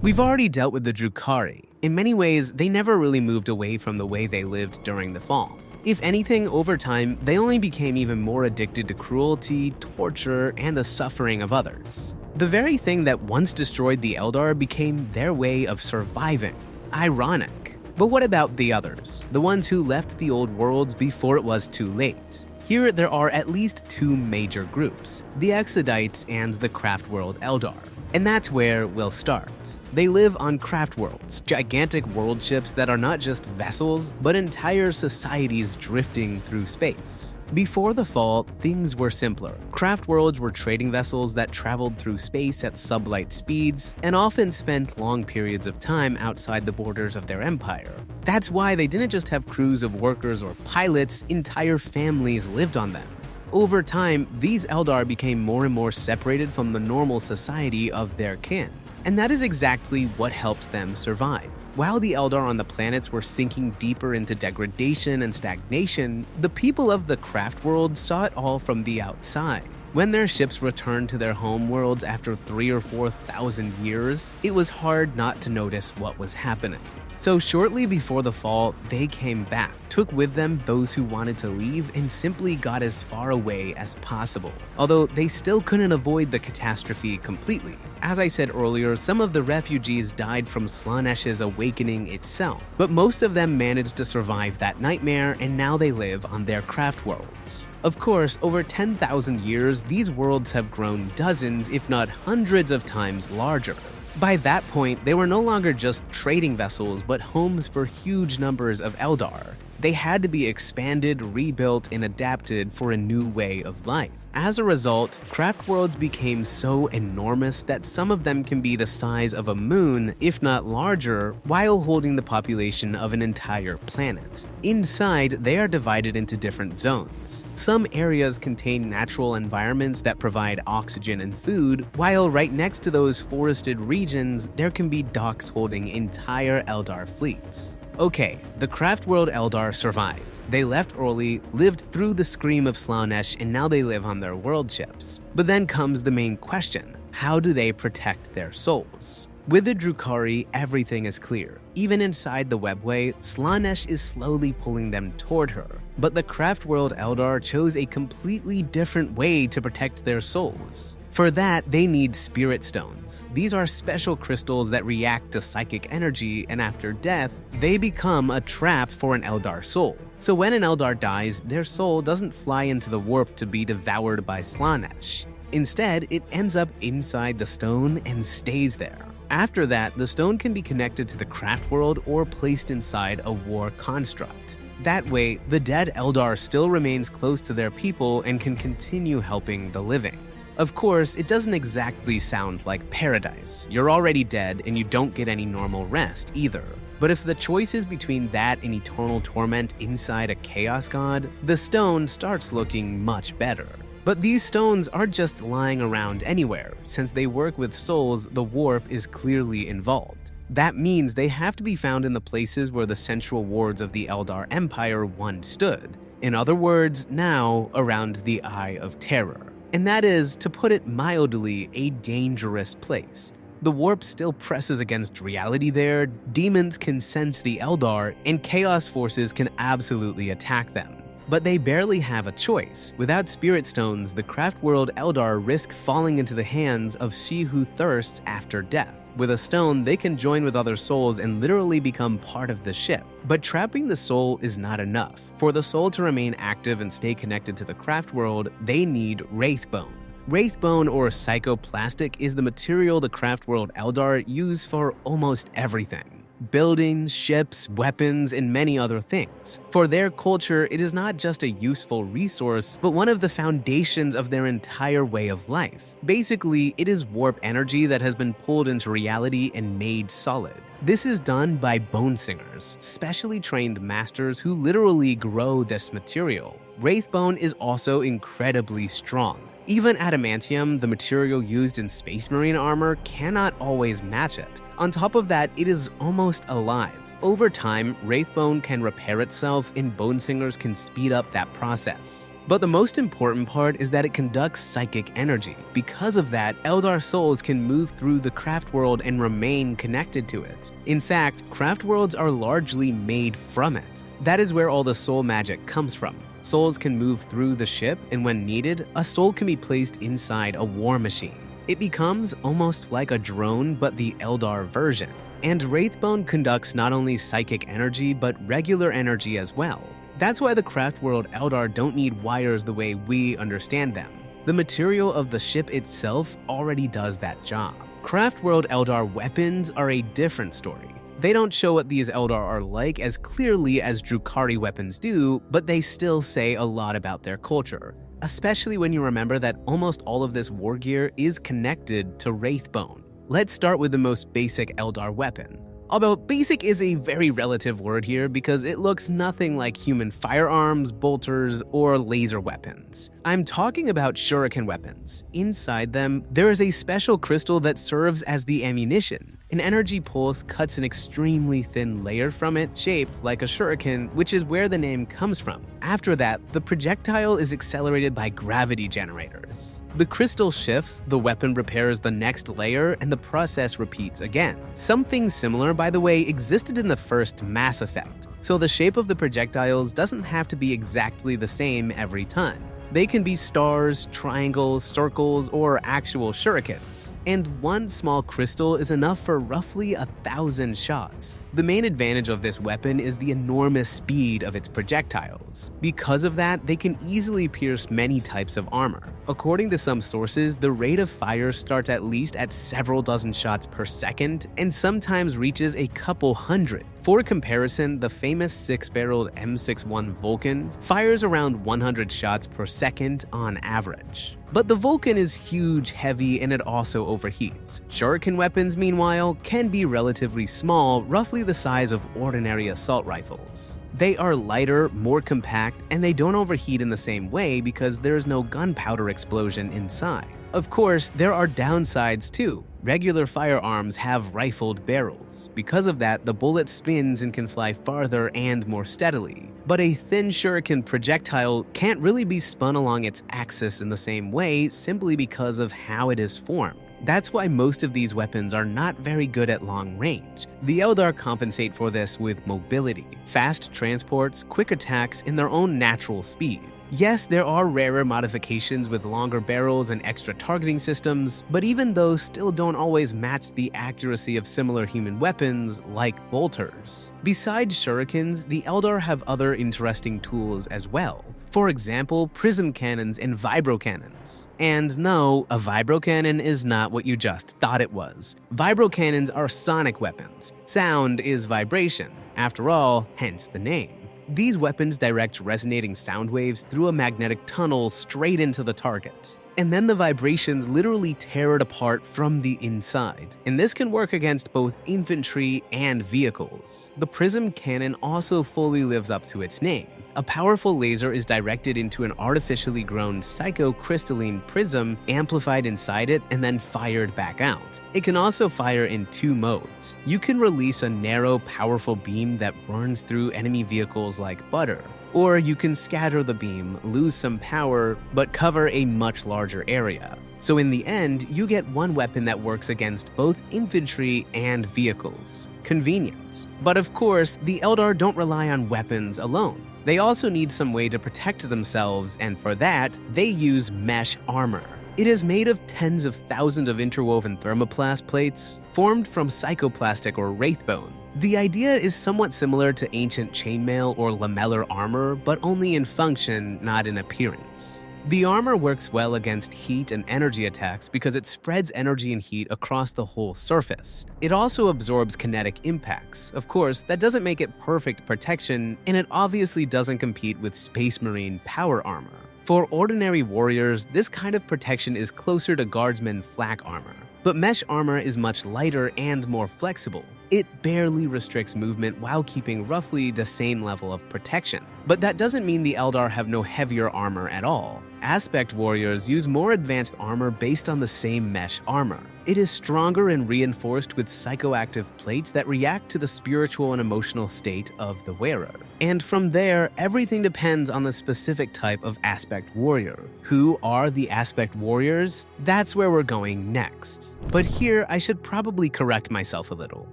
We've already dealt with the Drukhari. In many ways, they never really moved away from the way they lived during the fall. If anything, over time, they only became even more addicted to cruelty, torture, and the suffering of others. The very thing that once destroyed the Eldar became their way of surviving. Ironic. But what about the others? The ones who left the old worlds before it was too late? Here, there are at least two major groups, the Exodites and the Craftworld Eldar. And that's where we'll start. They live on Craftworlds, gigantic world ships that are not just vessels, but entire societies drifting through space. Before the fall, things were simpler. Craftworlds were trading vessels that traveled through space at sublight speeds and often spent long periods of time outside the borders of their empire. That's why they didn't just have crews of workers or pilots, entire families lived on them. Over time, these Eldar became more and more separated from the normal society of their kin. And that is exactly what helped them survive. While the Eldar on the planets were sinking deeper into degradation and stagnation, the people of the Craftworld saw it all from the outside. When their ships returned to their home worlds after 3,000 or 4,000 years, it was hard not to notice what was happening. So shortly before the fall, they came back, took with them those who wanted to leave, and simply got as far away as possible. Although they still couldn't avoid the catastrophe completely. As I said earlier, some of the refugees died from Slaanesh's awakening itself, but most of them managed to survive that nightmare, and now they live on their Craftworlds. Of course, over 10,000 years, these worlds have grown dozens, if not hundreds of times larger. By that point, they were no longer just trading vessels, but homes for huge numbers of Eldar. They had to be expanded, rebuilt, and adapted for a new way of life. As a result, Craftworlds became so enormous that some of them can be the size of a moon, if not larger, while holding the population of an entire planet. Inside, they are divided into different zones. Some areas contain natural environments that provide oxygen and food, while right next to those forested regions, there can be docks holding entire Eldar fleets. Okay, the Craftworld Eldar survived. They left early, lived through the scream of Slaanesh, and now they live on their world ships. But then comes the main question: how do they protect their souls? With the Drukhari, everything is clear. Even inside the webway, Slaanesh is slowly pulling them toward her. But the Craftworld Eldar chose a completely different way to protect their souls. For that, they need spirit stones. These are special crystals that react to psychic energy, and after death, they become a trap for an Eldar soul. So when an Eldar dies, their soul doesn't fly into the warp to be devoured by Slaanesh. Instead, it ends up inside the stone and stays there. After that, the stone can be connected to the Craftworld or placed inside a war construct. That way, the dead Eldar still remains close to their people and can continue helping the living. Of course, it doesn't exactly sound like paradise. You're already dead and you don't get any normal rest either. But if the choice is between that and eternal torment inside a chaos god, the stone starts looking much better. But these stones aren't just lying around anywhere. Since they work with souls, the warp is clearly involved. That means they have to be found in the places where the central wards of the Eldar Empire once stood. In other words, now around the Eye of Terror. And that is, to put it mildly, a dangerous place. The warp still presses against reality there, demons can sense the Eldar, and chaos forces can absolutely attack them. But they barely have a choice. Without spirit stones, the Craftworld Eldar risk falling into the hands of she who thirsts after death. With a stone, they can join with other souls and literally become part of the ship. But trapping the soul is not enough. For the soul to remain active and stay connected to the Craftworld, they need Wraithbone. Wraithbone or psychoplastic is the material the Craftworld Eldar use for almost everything. Buildings, ships, weapons, and many other things. For their culture, it is not just a useful resource, but one of the foundations of their entire way of life. Basically, it is warp energy that has been pulled into reality and made solid. This is done by bone singers, specially trained masters who literally grow this material. Wraithbone is also incredibly strong. Even adamantium, the material used in Space Marine armor, cannot always match it. On top of that, it is almost alive. Over time, Wraithbone can repair itself and Bone Singers can speed up that process. But the most important part is that it conducts psychic energy. Because of that, Eldar souls can move through the Craftworld and remain connected to it. In fact, Craftworlds are largely made from it. That is where all the soul magic comes from. Souls can move through the ship, and when needed, a soul can be placed inside a war machine. It becomes almost like a drone, but the Eldar version. And Wraithbone conducts not only psychic energy, but regular energy as well. That's why the Craftworld Eldar don't need wires the way we understand them. The material of the ship itself already does that job. Craftworld Eldar weapons are a different story. They don't show what these Eldar are like as clearly as Drukhari weapons do, but they still say a lot about their culture. Especially when you remember that almost all of this war gear is connected to Wraithbone. Let's start with the most basic Eldar weapon. Although basic is a very relative word here because it looks nothing like human firearms, bolters, or laser weapons. I'm talking about shuriken weapons. Inside them, there is a special crystal that serves as the ammunition. An energy pulse cuts an extremely thin layer from it, shaped like a shuriken, which is where the name comes from. After that, the projectile is accelerated by gravity generators. The crystal shifts, the weapon repairs the next layer, and the process repeats again. Something similar, by the way, existed in the first Mass Effect, so the shape of the projectiles doesn't have to be exactly the same every time. They can be stars, triangles, circles, or actual shurikens. And one small crystal is enough for roughly 1,000 shots. The main advantage of this weapon is the enormous speed of its projectiles. Because of that, they can easily pierce many types of armor. According to some sources, the rate of fire starts at least at several dozen shots per second and sometimes reaches a couple hundred. For comparison, the famous six-barreled M61 Vulcan fires around 100 shots per second on average. But the Vulcan is huge, heavy, and it also overheats. Shuriken weapons, meanwhile, can be relatively small, roughly the size of ordinary assault rifles. They are lighter, more compact, and they don't overheat in the same way because there's no gunpowder explosion inside. Of course, there are downsides too. Regular firearms have rifled barrels. Because of that, the bullet spins and can fly farther and more steadily. But a thin shuriken projectile can't really be spun along its axis in the same way simply because of how it is formed. That's why most of these weapons are not very good at long range. The Eldar compensate for this with mobility, fast transports, quick attacks, and their own natural speed. Yes, there are rarer modifications with longer barrels and extra targeting systems, but even those still don't always match the accuracy of similar human weapons like bolters. Besides shurikens, the Eldar have other interesting tools as well. For example, prism cannons and vibro cannons. And no, a vibro cannon is not what you just thought it was. Vibro cannons are sonic weapons. Sound is vibration. After all, hence the name. These weapons direct resonating sound waves through a magnetic tunnel straight into the target. And then the vibrations literally tear it apart from the inside. And this can work against both infantry and vehicles. The prism cannon also fully lives up to its name. A powerful laser is directed into an artificially grown psychocrystalline prism, amplified inside it, and then fired back out. It can also fire in two modes. You can release a narrow, powerful beam that burns through enemy vehicles like butter. Or you can scatter the beam, lose some power, but cover a much larger area. So in the end, you get one weapon that works against both infantry and vehicles. Convenient. But of course, the Eldar don't rely on weapons alone. They also need some way to protect themselves, and for that, they use mesh armor. It is made of tens of thousands of interwoven thermoplast plates formed from psychoplastic or wraithbone. The idea is somewhat similar to ancient chainmail or lamellar armor, but only in function, not in appearance. The armor works well against heat and energy attacks because it spreads energy and heat across the whole surface. It also absorbs kinetic impacts. Of course, that doesn't make it perfect protection, and it obviously doesn't compete with Space Marine power armor. For ordinary warriors, this kind of protection is closer to Guardsman flak armor. But mesh armor is much lighter and more flexible. It barely restricts movement while keeping roughly the same level of protection. But that doesn't mean the Eldar have no heavier armor at all. Aspect warriors use more advanced armor based on the same mesh armor. It is stronger and reinforced with psychoactive plates that react to the spiritual and emotional state of the wearer. And from there, everything depends on the specific type of aspect warrior. Who are the aspect warriors? That's where we're going next. But here, I should probably correct myself a little.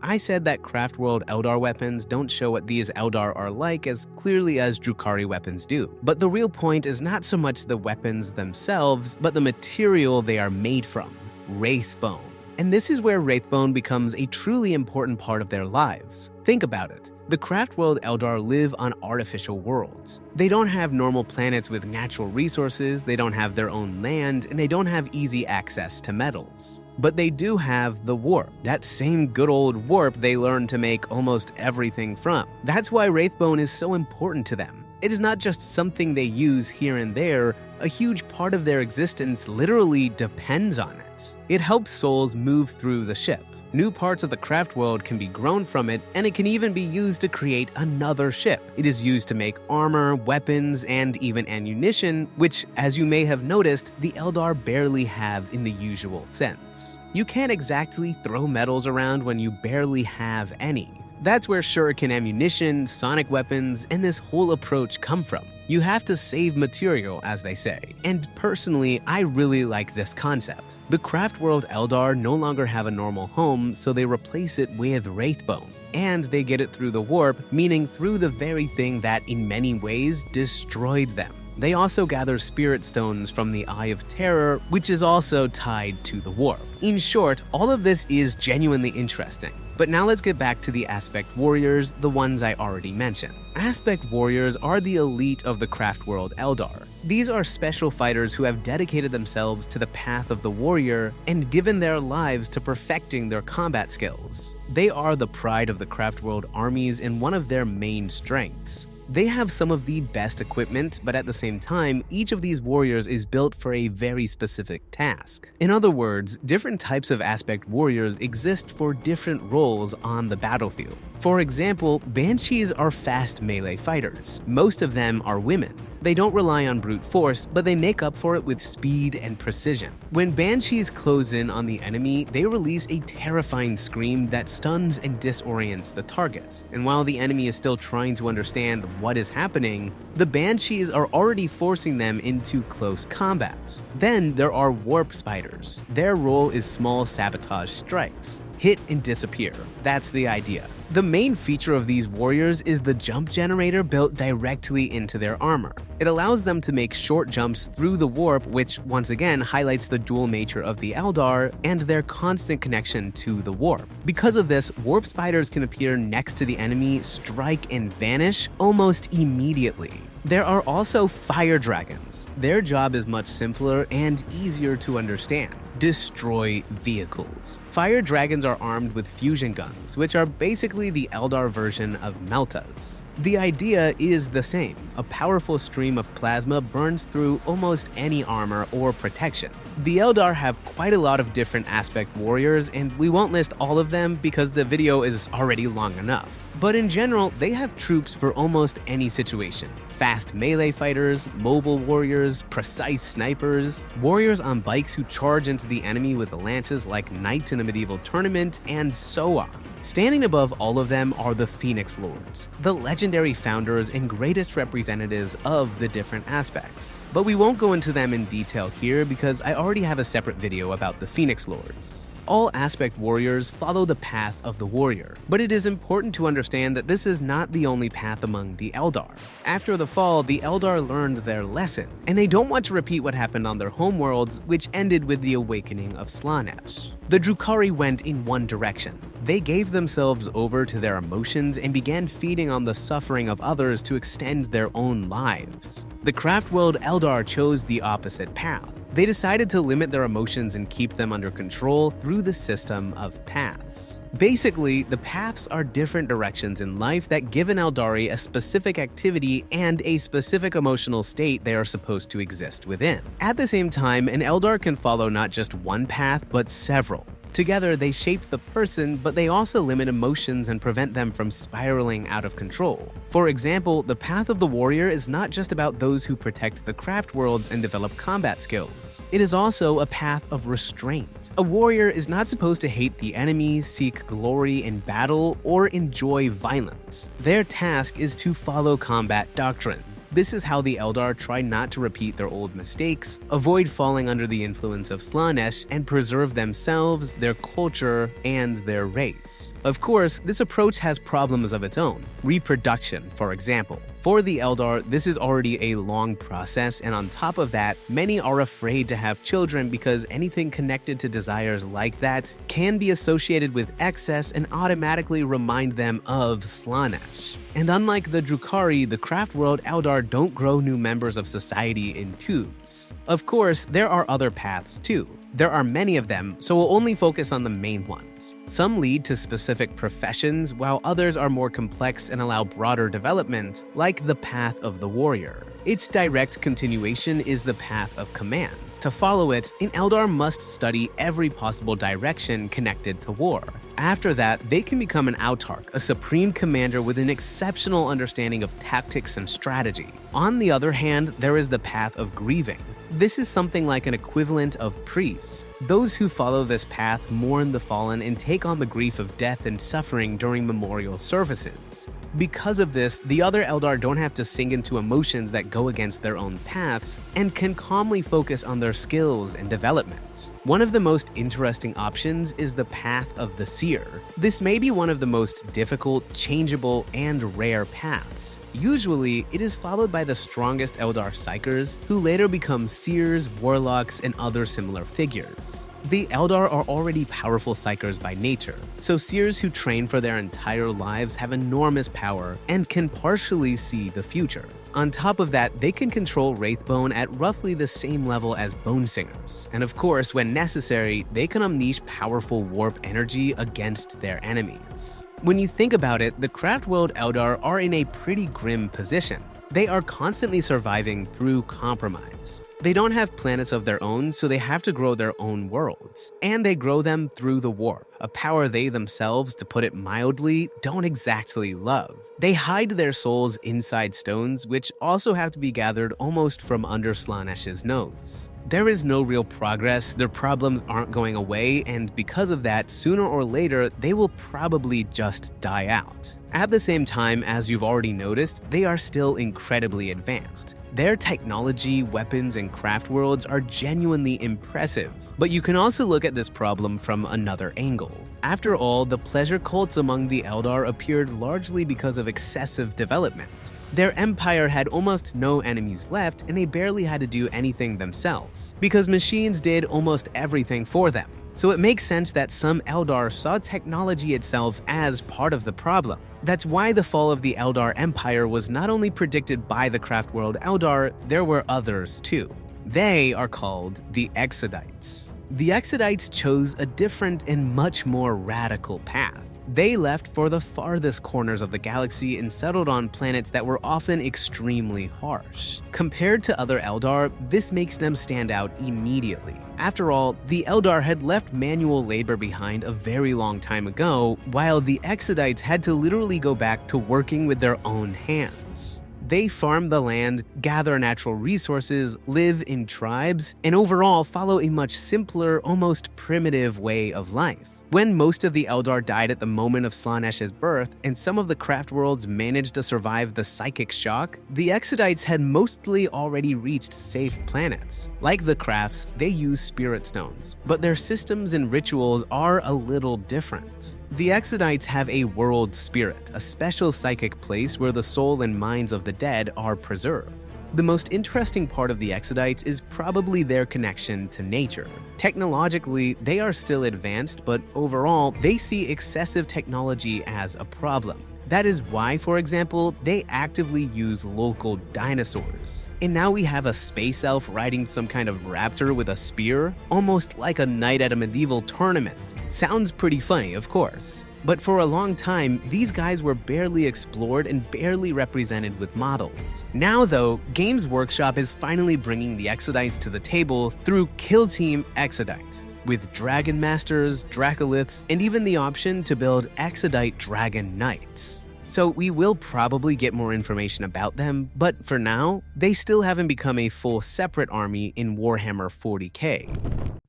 I said that Craftworld Eldar weapons don't show what these Eldar are like as clearly as Drukhari weapons do. But the real point is not so much the weapons themselves, but the material they are made from. Wraithbone. And this is where Wraithbone becomes a truly important part of their lives. Think about it. The Craftworld Eldar live on artificial worlds. They don't have normal planets with natural resources, they don't have their own land, and they don't have easy access to metals. But they do have the warp, that same good old warp they learned to make almost everything from. That's why Wraithbone is so important to them. It is not just something they use here and there, a huge part of their existence literally depends on it. It helps souls move through the ship. New parts of the craft world can be grown from it, and it can even be used to create another ship. It is used to make armor, weapons, and even ammunition, which, as you may have noticed, the Eldar barely have in the usual sense. You can't exactly throw metals around when you barely have any. That's where shuriken ammunition, sonic weapons, and this whole approach come from. You have to save material, as they say. And personally, I really like this concept. The Craftworld Eldar no longer have a normal home, so they replace it with Wraithbone. And they get it through the warp, meaning through the very thing that, in many ways, destroyed them. They also gather spirit stones from the Eye of Terror, which is also tied to the warp. In short, all of this is genuinely interesting. But now let's get back to the Aspect Warriors, the ones I already mentioned. Aspect Warriors are the elite of the Craftworld Eldar. These are special fighters who have dedicated themselves to the path of the warrior and given their lives to perfecting their combat skills. They are the pride of the Craftworld armies and one of their main strengths. They have some of the best equipment, but at the same time, each of these warriors is built for a very specific task. In other words, different types of aspect warriors exist for different roles on the battlefield. For example, Banshees are fast melee fighters. Most of them are women. They don't rely on brute force, but they make up for it with speed and precision. When Banshees close in on the enemy, they release a terrifying scream that stuns and disorients the target. And while the enemy is still trying to understand what is happening, the Banshees are already forcing them into close combat. Then there are Warp Spiders. Their role is small sabotage strikes. Hit and disappear. That's the idea. The main feature of these warriors is the jump generator built directly into their armor. It allows them to make short jumps through the warp, which once again highlights the dual nature of the Eldar and their constant connection to the warp. Because of this, warp spiders can appear next to the enemy, strike, and vanish almost immediately. There are also fire dragons. Their job is much simpler and easier to understand. Destroy vehicles. Fire dragons are armed with fusion guns, which are basically the Eldar version of meltas. The idea is the same. A powerful stream of plasma burns through almost any armor or protection. The Eldar have quite a lot of different aspect warriors, and we won't list all of them because the video is already long enough. But in general, they have troops for almost any situation. Fast melee fighters, mobile warriors, precise snipers, warriors on bikes who charge into the enemy with lances like knights in a medieval tournament, and so on. Standing above all of them are the Phoenix Lords, the legendary founders and greatest representatives of the different aspects. But we won't go into them in detail here because I already have a separate video about the Phoenix Lords. All aspect warriors follow the path of the warrior, but it is important to understand that this is not the only path among the Eldar. After the fall, the Eldar learned their lesson, and they don't want to repeat what happened on their homeworlds, which ended with the awakening of Slaanesh. The Drukhari went in one direction. They gave themselves over to their emotions and began feeding on the suffering of others to extend their own lives. The Craftworld Eldar chose the opposite path. They decided to limit their emotions and keep them under control through the system of paths. Basically, the paths are different directions in life that give an Aeldari a specific activity and a specific emotional state they are supposed to exist within. At the same time, an Eldar can follow not just one path, but several. Together, they shape the person, but they also limit emotions and prevent them from spiraling out of control. For example, the path of the warrior is not just about those who protect the craft worlds and develop combat skills. It is also a path of restraint. A warrior is not supposed to hate the enemy, seek glory in battle, or enjoy violence. Their task is to follow combat doctrine. This is how the Eldar try not to repeat their old mistakes, avoid falling under the influence of Slaanesh, and preserve themselves, their culture, and their race. Of course, this approach has problems of its own. Reproduction, for example. For the Eldar, this is already a long process, and on top of that, many are afraid to have children because anything connected to desires like that can be associated with excess and automatically remind them of Slaanesh. And unlike the Drukhari, the Craftworld Eldar don't grow new members of society in tubes. Of course, there are other paths too. There are many of them, so we'll only focus on the main ones. Some lead to specific professions, while others are more complex and allow broader development, like the path of the warrior. Its direct continuation is the path of command. To follow it, an Eldar must study every possible direction connected to war. After that, they can become an Autarch, a supreme commander with an exceptional understanding of tactics and strategy. On the other hand, there is the path of grieving. This is something like an equivalent of priests. Those who follow this path mourn the fallen and take on the grief of death and suffering during memorial services. Because of this, the other Eldar don't have to sink into emotions that go against their own paths and can calmly focus on their skills and development. One of the most interesting options is the path of the seer. This may be one of the most difficult, changeable, and rare paths. Usually, it is followed by the strongest Eldar psykers, who later become seers, warlocks, and other similar figures. The Eldar are already powerful psykers by nature, so seers who train for their entire lives have enormous power and can partially see the future. On top of that, they can control Wraithbone at roughly the same level as Bone Singers, and of course, when necessary, they can unleash powerful warp energy against their enemies. When you think about it, the Craftworld Eldar are in a pretty grim position. They are constantly surviving through compromise. They don't have planets of their own, so they have to grow their own worlds. And they grow them through the warp, a power they themselves, to put it mildly, don't exactly love. They hide their souls inside stones, which also have to be gathered almost from under Slaanesh's nose. There is no real progress, their problems aren't going away, and because of that, sooner or later, they will probably just die out. At the same time, as you've already noticed, they are still incredibly advanced. Their technology, weapons, and craft worlds are genuinely impressive. But you can also look at this problem from another angle. After all, the pleasure cults among the Eldar appeared largely because of excessive development. Their empire had almost no enemies left, and they barely had to do anything themselves, because machines did almost everything for them. So it makes sense that some Eldar saw technology itself as part of the problem. That's why the fall of the Eldar Empire was not only predicted by the Craftworld Eldar, there were others too. They are called the Exodites. The Exodites chose a different and much more radical path. They left for the farthest corners of the galaxy and settled on planets that were often extremely harsh. Compared to other Eldar, this makes them stand out immediately. After all, the Eldar had left manual labor behind a very long time ago, while the Exodites had to literally go back to working with their own hands. They farm the land, gather natural resources, live in tribes, and overall follow a much simpler, almost primitive way of life. When most of the Eldar died at the moment of Slaanesh's birth, and some of the Craftworlds managed to survive the psychic shock, the Exodites had mostly already reached safe planets. Like the Crafts, they use spirit stones, but their systems and rituals are a little different. The Exodites have a world spirit, a special psychic place where the soul and minds of the dead are preserved. The most interesting part of the Exodites is probably their connection to nature. Technologically, they are still advanced, but overall, they see excessive technology as a problem. That is why, for example, they actively use local dinosaurs. And now we have a space elf riding some kind of raptor with a spear, almost like a knight at a medieval tournament. Sounds pretty funny, of course. But for a long time, these guys were barely explored and barely represented with models. Now though, Games Workshop is finally bringing the Exodites to the table through Kill Team Exodite, with Dragon Masters, Dracoliths, and even the option to build Exodite Dragon Knights. So we will probably get more information about them, but for now, they still haven't become a full separate army in Warhammer 40K.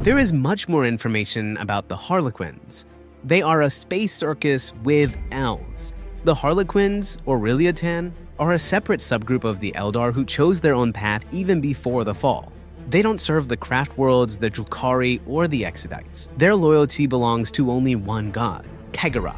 There is much more information about the Harlequins. They are a space circus with elves. The Harlequins, or Riliatan, are a separate subgroup of the Eldar who chose their own path even before the fall. They don't serve the Craftworlds, the Drukhari, or the Exodites. Their loyalty belongs to only one god, Cʀᴇᴅ.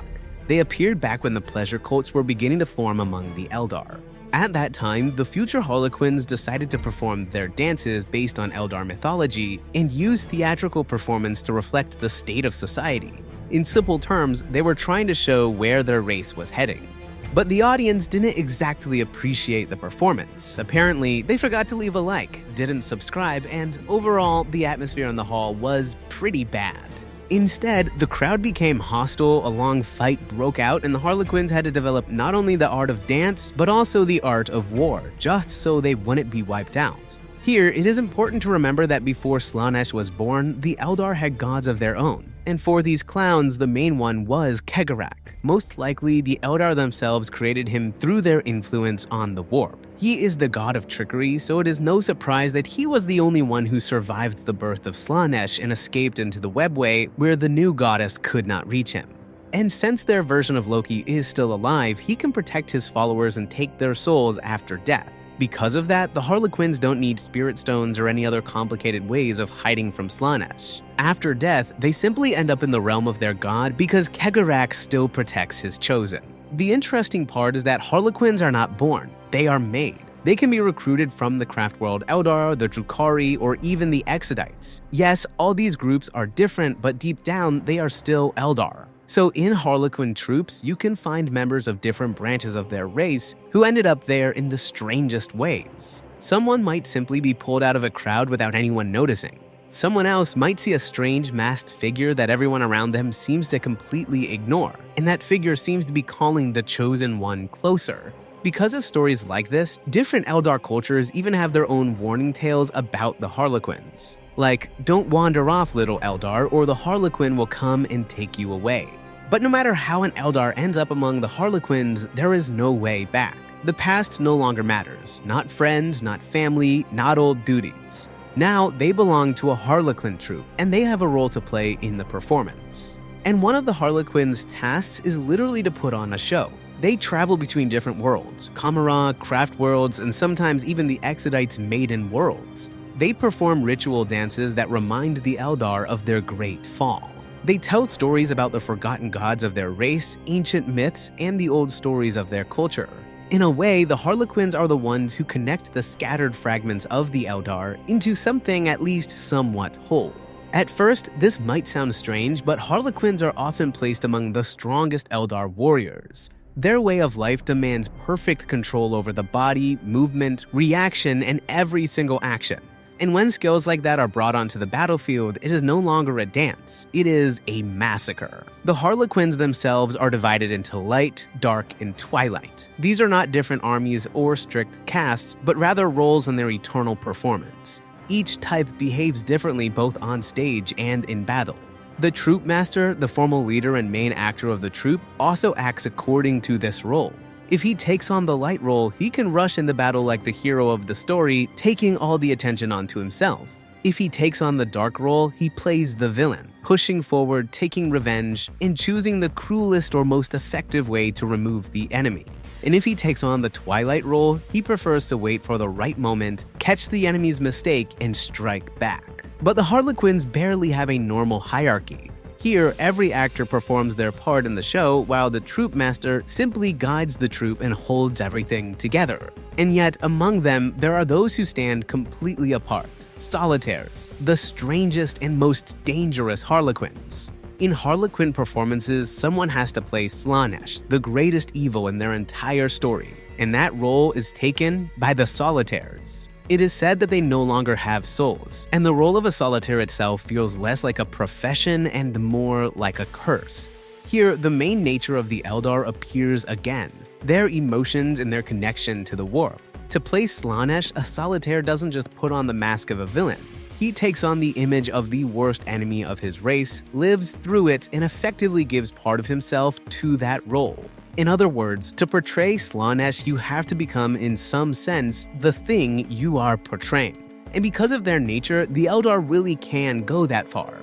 They appeared back when the pleasure cults were beginning to form among the Eldar. At that time, the future Harlequins decided to perform their dances based on Eldar mythology and use theatrical performance to reflect the state of society. In simple terms, they were trying to show where their race was heading. But the audience didn't exactly appreciate the performance. Apparently, they forgot to leave a like, didn't subscribe, and overall, the atmosphere in the hall was pretty bad. Instead, the crowd became hostile, a long fight broke out, and the Harlequins had to develop not only the art of dance, but also the art of war, just so they wouldn't be wiped out. Here, it is important to remember that before Slaanesh was born, the Eldar had gods of their own. And for these clowns, the main one was Cʀᴇᴅ. Most likely, the Eldar themselves created him through their influence on the warp. He is the god of trickery, so it is no surprise that he was the only one who survived the birth of Slaanesh and escaped into the webway where the new goddess could not reach him. And since their version of Loki is still alive, he can protect his followers and take their souls after death. Because of that, the Harlequins don't need spirit stones or any other complicated ways of hiding from Slaanesh. After death, they simply end up in the realm of their god because Cʀᴇᴅ still protects his chosen. The interesting part is that Harlequins are not born, they are made. They can be recruited from the Craftworld Eldar, the Drukhari, or even the Exodites. Yes, all these groups are different, but deep down, they are still Eldar. So in Harlequin troops, you can find members of different branches of their race who ended up there in the strangest ways. Someone might simply be pulled out of a crowd without anyone noticing. Someone else might see a strange masked figure that everyone around them seems to completely ignore, and that figure seems to be calling the Chosen One closer. Because of stories like this, different Eldar cultures even have their own warning tales about the Harlequins. Like, don't wander off, little Eldar, or the Harlequin will come and take you away. But no matter how an Eldar ends up among the Harlequins, there is no way back. The past no longer matters. Not friends, not family, not old duties. Now, they belong to a Harlequin troop, and they have a role to play in the performance. And one of the Harlequins' tasks is literally to put on a show. They travel between different worlds, Commorragh, Craftworlds, and sometimes even the Exodites' maiden worlds. They perform ritual dances that remind the Eldar of their great fall. They tell stories about the forgotten gods of their race, ancient myths, and the old stories of their culture. In a way, the Harlequins are the ones who connect the scattered fragments of the Eldar into something at least somewhat whole. At first, this might sound strange, but Harlequins are often placed among the strongest Eldar warriors. Their way of life demands perfect control over the body, movement, reaction, and every single action. And when skills like that are brought onto the battlefield, it is no longer a dance, it is a massacre. The Harlequins themselves are divided into light, dark, and twilight. These are not different armies or strict castes, but rather roles in their eternal performance. Each type behaves differently both on stage and in battle. The troop master, the formal leader and main actor of the troop, also acts according to this role. If he takes on the light role, he can rush into battle like the hero of the story, taking all the attention onto himself. If he takes on the dark role, he plays the villain, pushing forward, taking revenge, and choosing the cruelest or most effective way to remove the enemy. And if he takes on the twilight role, he prefers to wait for the right moment, catch the enemy's mistake, and strike back. But the Harlequins barely have a normal hierarchy. Here, every actor performs their part in the show, while the troop master simply guides the troop and holds everything together. And yet, among them, there are those who stand completely apart. Solitaires, the strangest and most dangerous Harlequins. In Harlequin performances, someone has to play Slaanesh, the greatest evil in their entire story, and that role is taken by the Solitaires. It is said that they no longer have souls, and the role of a solitaire itself feels less like a profession and more like a curse. Here, the main nature of the Eldar appears again, their emotions and their connection to the world. To play Slaanesh, a solitaire doesn't just put on the mask of a villain. He takes on the image of the worst enemy of his race, lives through it, and effectively gives part of himself to that role. In other words, to portray Slaanesh, you have to become, in some sense, the thing you are portraying. And because of their nature, the Eldar really can go that far.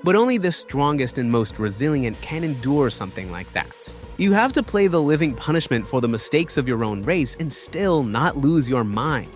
But only the strongest and most resilient can endure something like that. You have to play the living punishment for the mistakes of your own race and still not lose your mind.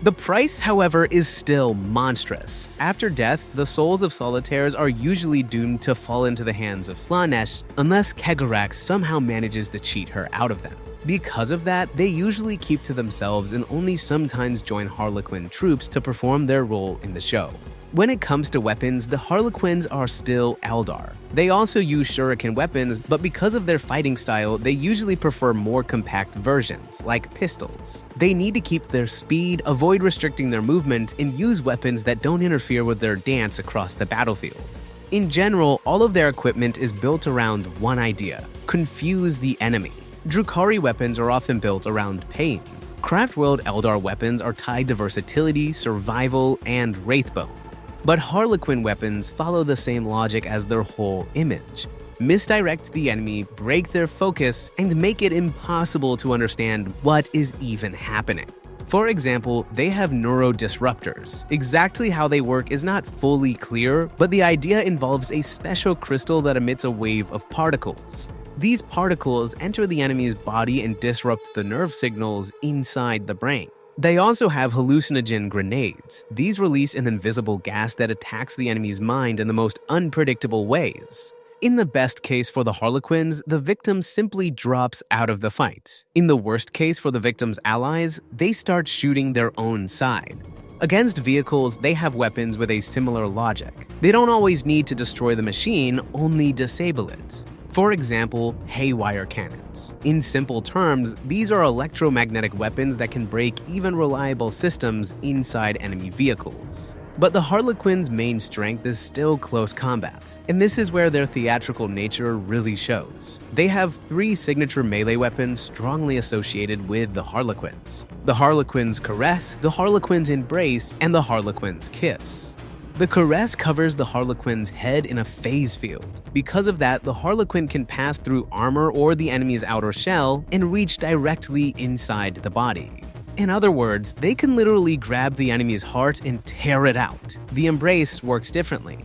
The price, however, is still monstrous. After death, the souls of solitaires are usually doomed to fall into the hands of Slaanesh, unless Cʀᴇᴅɪᴛ somehow manages to cheat her out of them. Because of that, they usually keep to themselves and only sometimes join Harlequin troops to perform their role in the show. When it comes to weapons, the Harlequins are still Eldar. They also use shuriken weapons, but because of their fighting style, they usually prefer more compact versions, like pistols. They need to keep their speed, avoid restricting their movement, and use weapons that don't interfere with their dance across the battlefield. In general, all of their equipment is built around one idea: confuse the enemy. Drukhari weapons are often built around pain. Craftworld Eldar weapons are tied to versatility, survival, and wraithbone. But Harlequin weapons follow the same logic as their whole image. Misdirect the enemy, break their focus, and make it impossible to understand what is even happening. For example, they have neurodisruptors. Exactly how they work is not fully clear, but the idea involves a special crystal that emits a wave of particles. These particles enter the enemy's body and disrupt the nerve signals inside the brain. They also have hallucinogen grenades. These release an invisible gas that attacks the enemy's mind in the most unpredictable ways. In the best case for the Harlequins, the victim simply drops out of the fight. In the worst case for the victim's allies, they start shooting their own side. Against vehicles, they have weapons with a similar logic. They don't always need to destroy the machine, only disable it. For example, haywire cannons. In simple terms, these are electromagnetic weapons that can break even reliable systems inside enemy vehicles. But the Harlequins' main strength is still close combat, and this is where their theatrical nature really shows. They have 3 signature melee weapons strongly associated with the Harlequins: the Harlequins' Caress, the Harlequins' Embrace, and the Harlequins' Kiss. The Caress covers the Harlequin's head in a phase field. Because of that, the Harlequin can pass through armor or the enemy's outer shell and reach directly inside the body. In other words, they can literally grab the enemy's heart and tear it out. The Embrace works differently.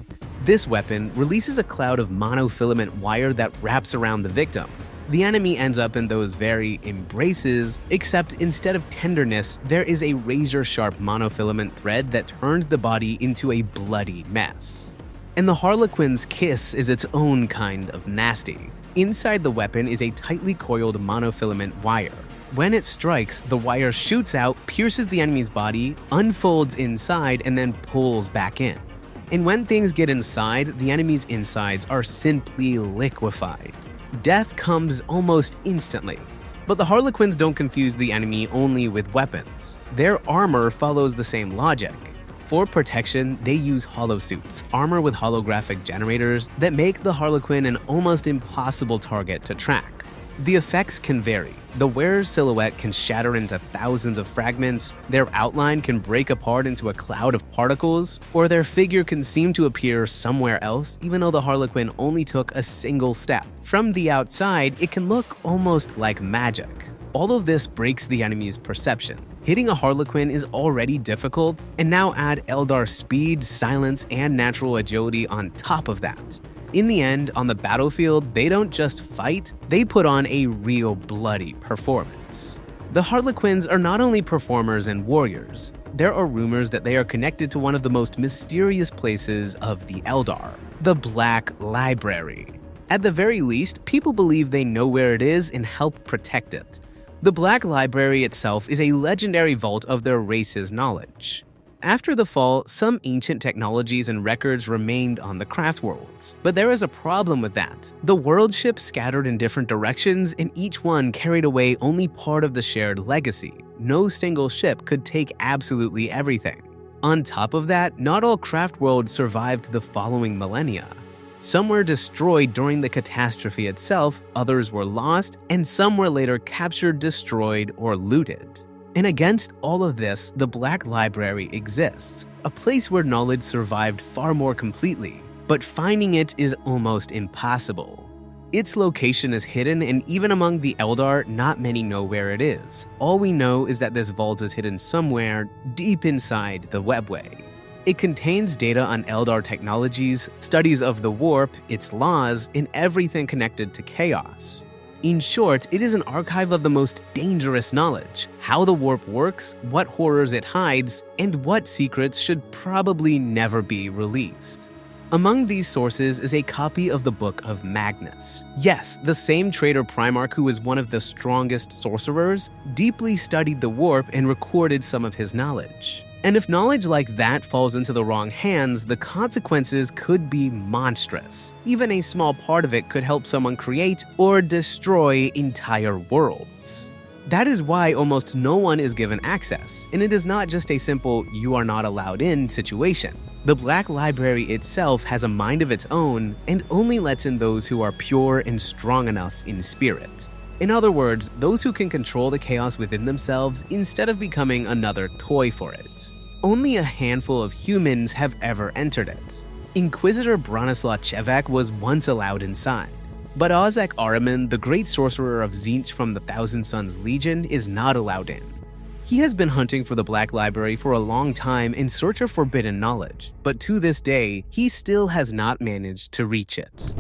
This weapon releases a cloud of monofilament wire that wraps around the victim. The enemy ends up in those very embraces, except instead of tenderness, there is a razor-sharp monofilament thread that turns the body into a bloody mess. And the Harlequin's Kiss is its own kind of nasty. Inside the weapon is a tightly coiled monofilament wire. When it strikes, the wire shoots out, pierces the enemy's body, unfolds inside, and then pulls back in. And when things get inside, the enemy's insides are simply liquefied. Death comes almost instantly. But the Harlequins don't confuse the enemy only with weapons. Their armor follows the same logic. For protection, they use holosuits, armor with holographic generators that make the Harlequin an almost impossible target to track. The effects can vary. The wearer's silhouette can shatter into thousands of fragments, their outline can break apart into a cloud of particles, or their figure can seem to appear somewhere else even though the Harlequin only took a single step. From the outside, it can look almost like magic. All of this breaks the enemy's perception. Hitting a Harlequin is already difficult, and now add Eldar speed, silence, and natural agility on top of that. In the end, on the battlefield, they don't just fight, they put on a real bloody performance. The Harlequins are not only performers and warriors. There are rumors that they are connected to one of the most mysterious places of the Eldar, the Black Library. At the very least, people believe they know where it is and help protect it. The Black Library itself is a legendary vault of their race's knowledge. After the fall, some ancient technologies and records remained on the Craftworlds, but there is a problem with that. The world ships scattered in different directions, and each one carried away only part of the shared legacy. No single ship could take absolutely everything. On top of that, not all Craftworlds survived the following millennia. Some were destroyed during the catastrophe itself, others were lost, and some were later captured, destroyed, or looted. And against all of this, the Black Library exists, a place where knowledge survived far more completely, but finding it is almost impossible. Its location is hidden, and even among the Eldar, not many know where it is. All we know is that this vault is hidden somewhere deep inside the webway. It contains data on Eldar technologies, studies of the warp, its laws, and everything connected to chaos. In short, it is an archive of the most dangerous knowledge: how the warp works, what horrors it hides, and what secrets should probably never be released. Among these sources is a copy of the Book of Magnus. Yes, the same traitor Primarch who was one of the strongest sorcerers deeply studied the warp and recorded some of his knowledge. And if knowledge like that falls into the wrong hands, the consequences could be monstrous. Even a small part of it could help someone create or destroy entire worlds. That is why almost no one is given access, and it is not just a simple "you are not allowed in" situation. The Black Library itself has a mind of its own and only lets in those who are pure and strong enough in spirit. In other words, those who can control the chaos within themselves instead of becoming another toy for it. Only a handful of humans have ever entered it. Inquisitor Bronislaw Chevak was once allowed inside, but Ozek Ahriman, the great sorcerer of Tzeentch from the Thousand Sons Legion, is not allowed in. He has been hunting for the Black Library for a long time in search of forbidden knowledge, but to this day, he still has not managed to reach it.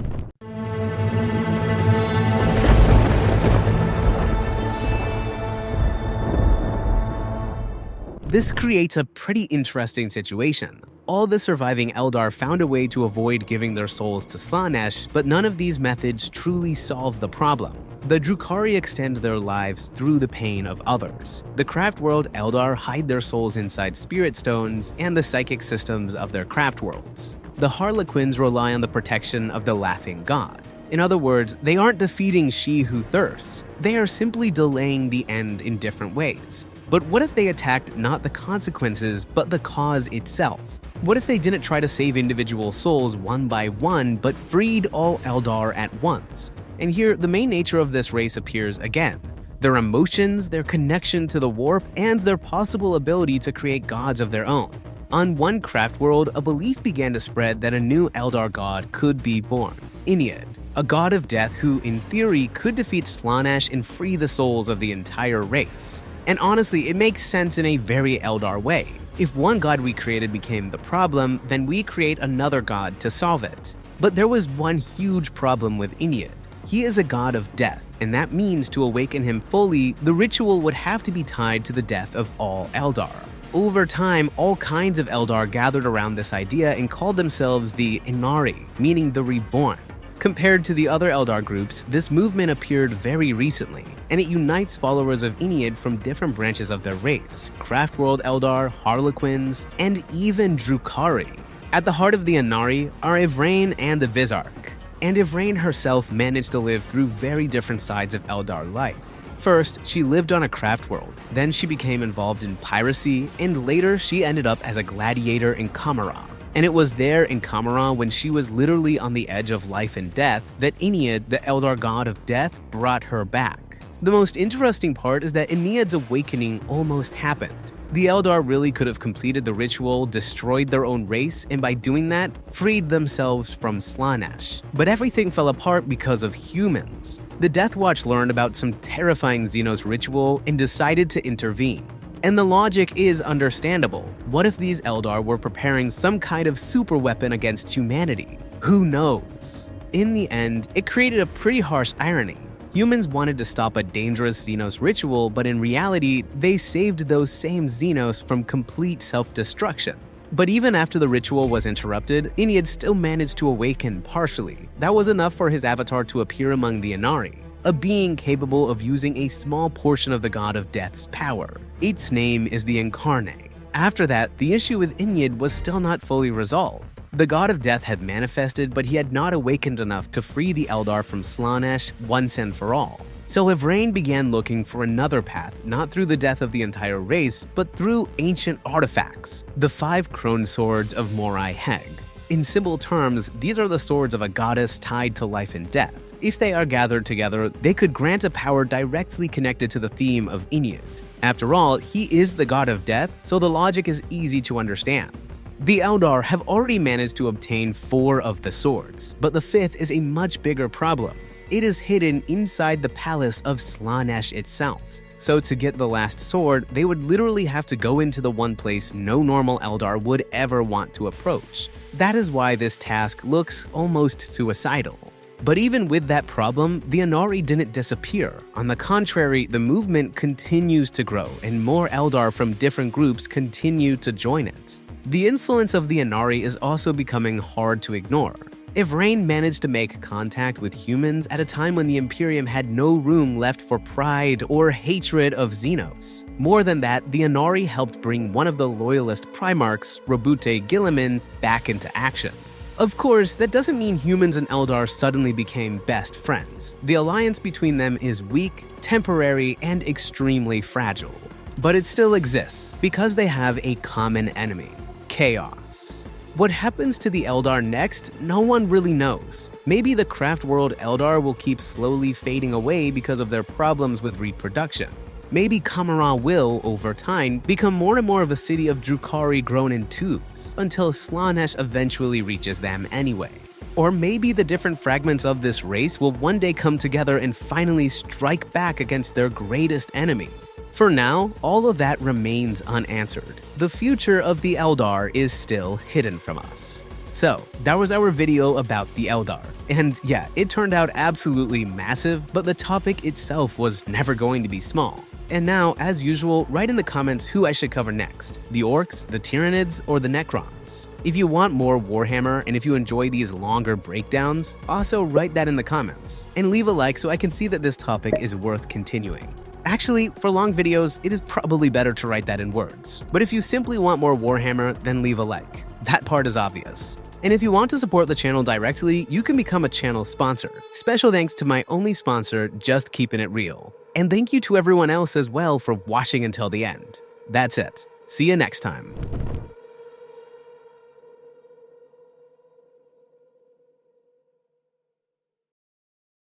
This creates a pretty interesting situation. All the surviving Eldar found a way to avoid giving their souls to Slaanesh, but none of these methods truly solve the problem. The Drukhari extend their lives through the pain of others. The Craftworld Eldar hide their souls inside spirit stones and the psychic systems of their Craftworlds. The Harlequins rely on the protection of the Laughing God. In other words, they aren't defeating She Who Thirsts, they are simply delaying the end in different ways. But what if they attacked not the consequences, but the cause itself? What if they didn't try to save individual souls one by one, but freed all Eldar at once? And here, the main nature of this race appears again. Their emotions, their connection to the warp, and their possible ability to create gods of their own. On one Craftworld, a belief began to spread that a new Eldar god could be born, Ynnead, a god of death who, in theory, could defeat Slaanesh and free the souls of the entire race. And honestly, it makes sense in a very Eldar way. If one god we created became the problem, then we create another god to solve it. But there was one huge problem with Ynnead. He is a god of death, and that means to awaken him fully, the ritual would have to be tied to the death of all Eldar. Over time, all kinds of Eldar gathered around this idea and called themselves the Ynnari, meaning the reborn. Compared to the other Eldar groups, this movement appeared very recently, and it unites followers of Ynnead from different branches of their race: Craftworld Eldar, Harlequins, and even Drukhari. At the heart of the Ynnari are Yᴏᴜʀ and the Vizark, and Yᴏᴜʀ herself managed to live through very different sides of Eldar life. First, she lived on a Craftworld, then she became involved in piracy, and later she ended up as a gladiator in Commorragh. And it was there in Commorragh, when she was literally on the edge of life and death, that Ynnead, the Eldar god of death, brought her back. The most interesting part is that Ynnead's awakening almost happened. The Eldar really could have completed the ritual, destroyed their own race, and by doing that, freed themselves from Slaanesh. But everything fell apart because of humans. The Death Watch learned about some terrifying Xenos ritual and decided to intervene. And the logic is understandable. What if these Eldar were preparing some kind of super weapon against humanity? Who knows? In the end, it created a pretty harsh irony. Humans wanted to stop a dangerous Xenos ritual, but in reality, they saved those same Xenos from complete self-destruction. But even after the ritual was interrupted, Ynnead still managed to awaken partially. That was enough for his avatar to appear among the Ynnari, a being capable of using a small portion of the god of death's power. Its name is the Incarnate. After that, the issue with Ynnead was still not fully resolved. The god of death had manifested, but he had not awakened enough to free the Eldar from Slaanesh once and for all. So Wğᴇᴜ began looking for another path, not through the death of the entire race, but through ancient artifacts, the 5 crone swords of Morai Heg. In simple terms, these are the swords of a goddess tied to life and death. If they are gathered together, they could grant a power directly connected to the theme of Ynnead. After all, he is the god of death, so the logic is easy to understand. The Eldar have already managed to obtain 4 of the swords, but the 5th is a much bigger problem. It is hidden inside the palace of Slaanesh itself. So to get the last sword, they would literally have to go into the one place no normal Eldar would ever want to approach. That is why this task looks almost suicidal. But even with that problem, the Ynnari didn't disappear. On the contrary, the movement continues to grow, and more Eldar from different groups continue to join it. The influence of the Ynnari is also becoming hard to ignore. Wğᴇᴜ managed to make contact with humans at a time when the Imperium had no room left for pride or hatred of Xenos. More than that, the Ynnari helped bring one of the loyalist Primarchs, Fᴇᴜ, back into action. Of course, that doesn't mean humans and Eldar suddenly became best friends. The alliance between them is weak, temporary, and extremely fragile. But it still exists because they have a common enemy: chaos. What happens to the Eldar next, no one really knows. Maybe the Craftworld Eldar will keep slowly fading away because of their problems with reproduction. Maybe Commorragh will, over time, become more and more of a city of Drukhari grown in tubes, until Slaanesh eventually reaches them anyway. Or maybe the different fragments of this race will one day come together and finally strike back against their greatest enemy. For now, all of that remains unanswered. The future of the Eldar is still hidden from us. So, that was our video about the Eldar. And yeah, it turned out absolutely massive, but the topic itself was never going to be small. And now, as usual, write in the comments who I should cover next: the Orcs, the Tyranids, or the Necrons. If you want more Warhammer, and if you enjoy these longer breakdowns, also write that in the comments. And leave a like so I can see that this topic is worth continuing. Actually, for long videos, it is probably better to write that in words. But if you simply want more Warhammer, then leave a like. That part is obvious. And if you want to support the channel directly, you can become a channel sponsor. Special thanks to my only sponsor, Just Keeping It Real. And thank you to everyone else as well for watching until the end. That's it. See you next time.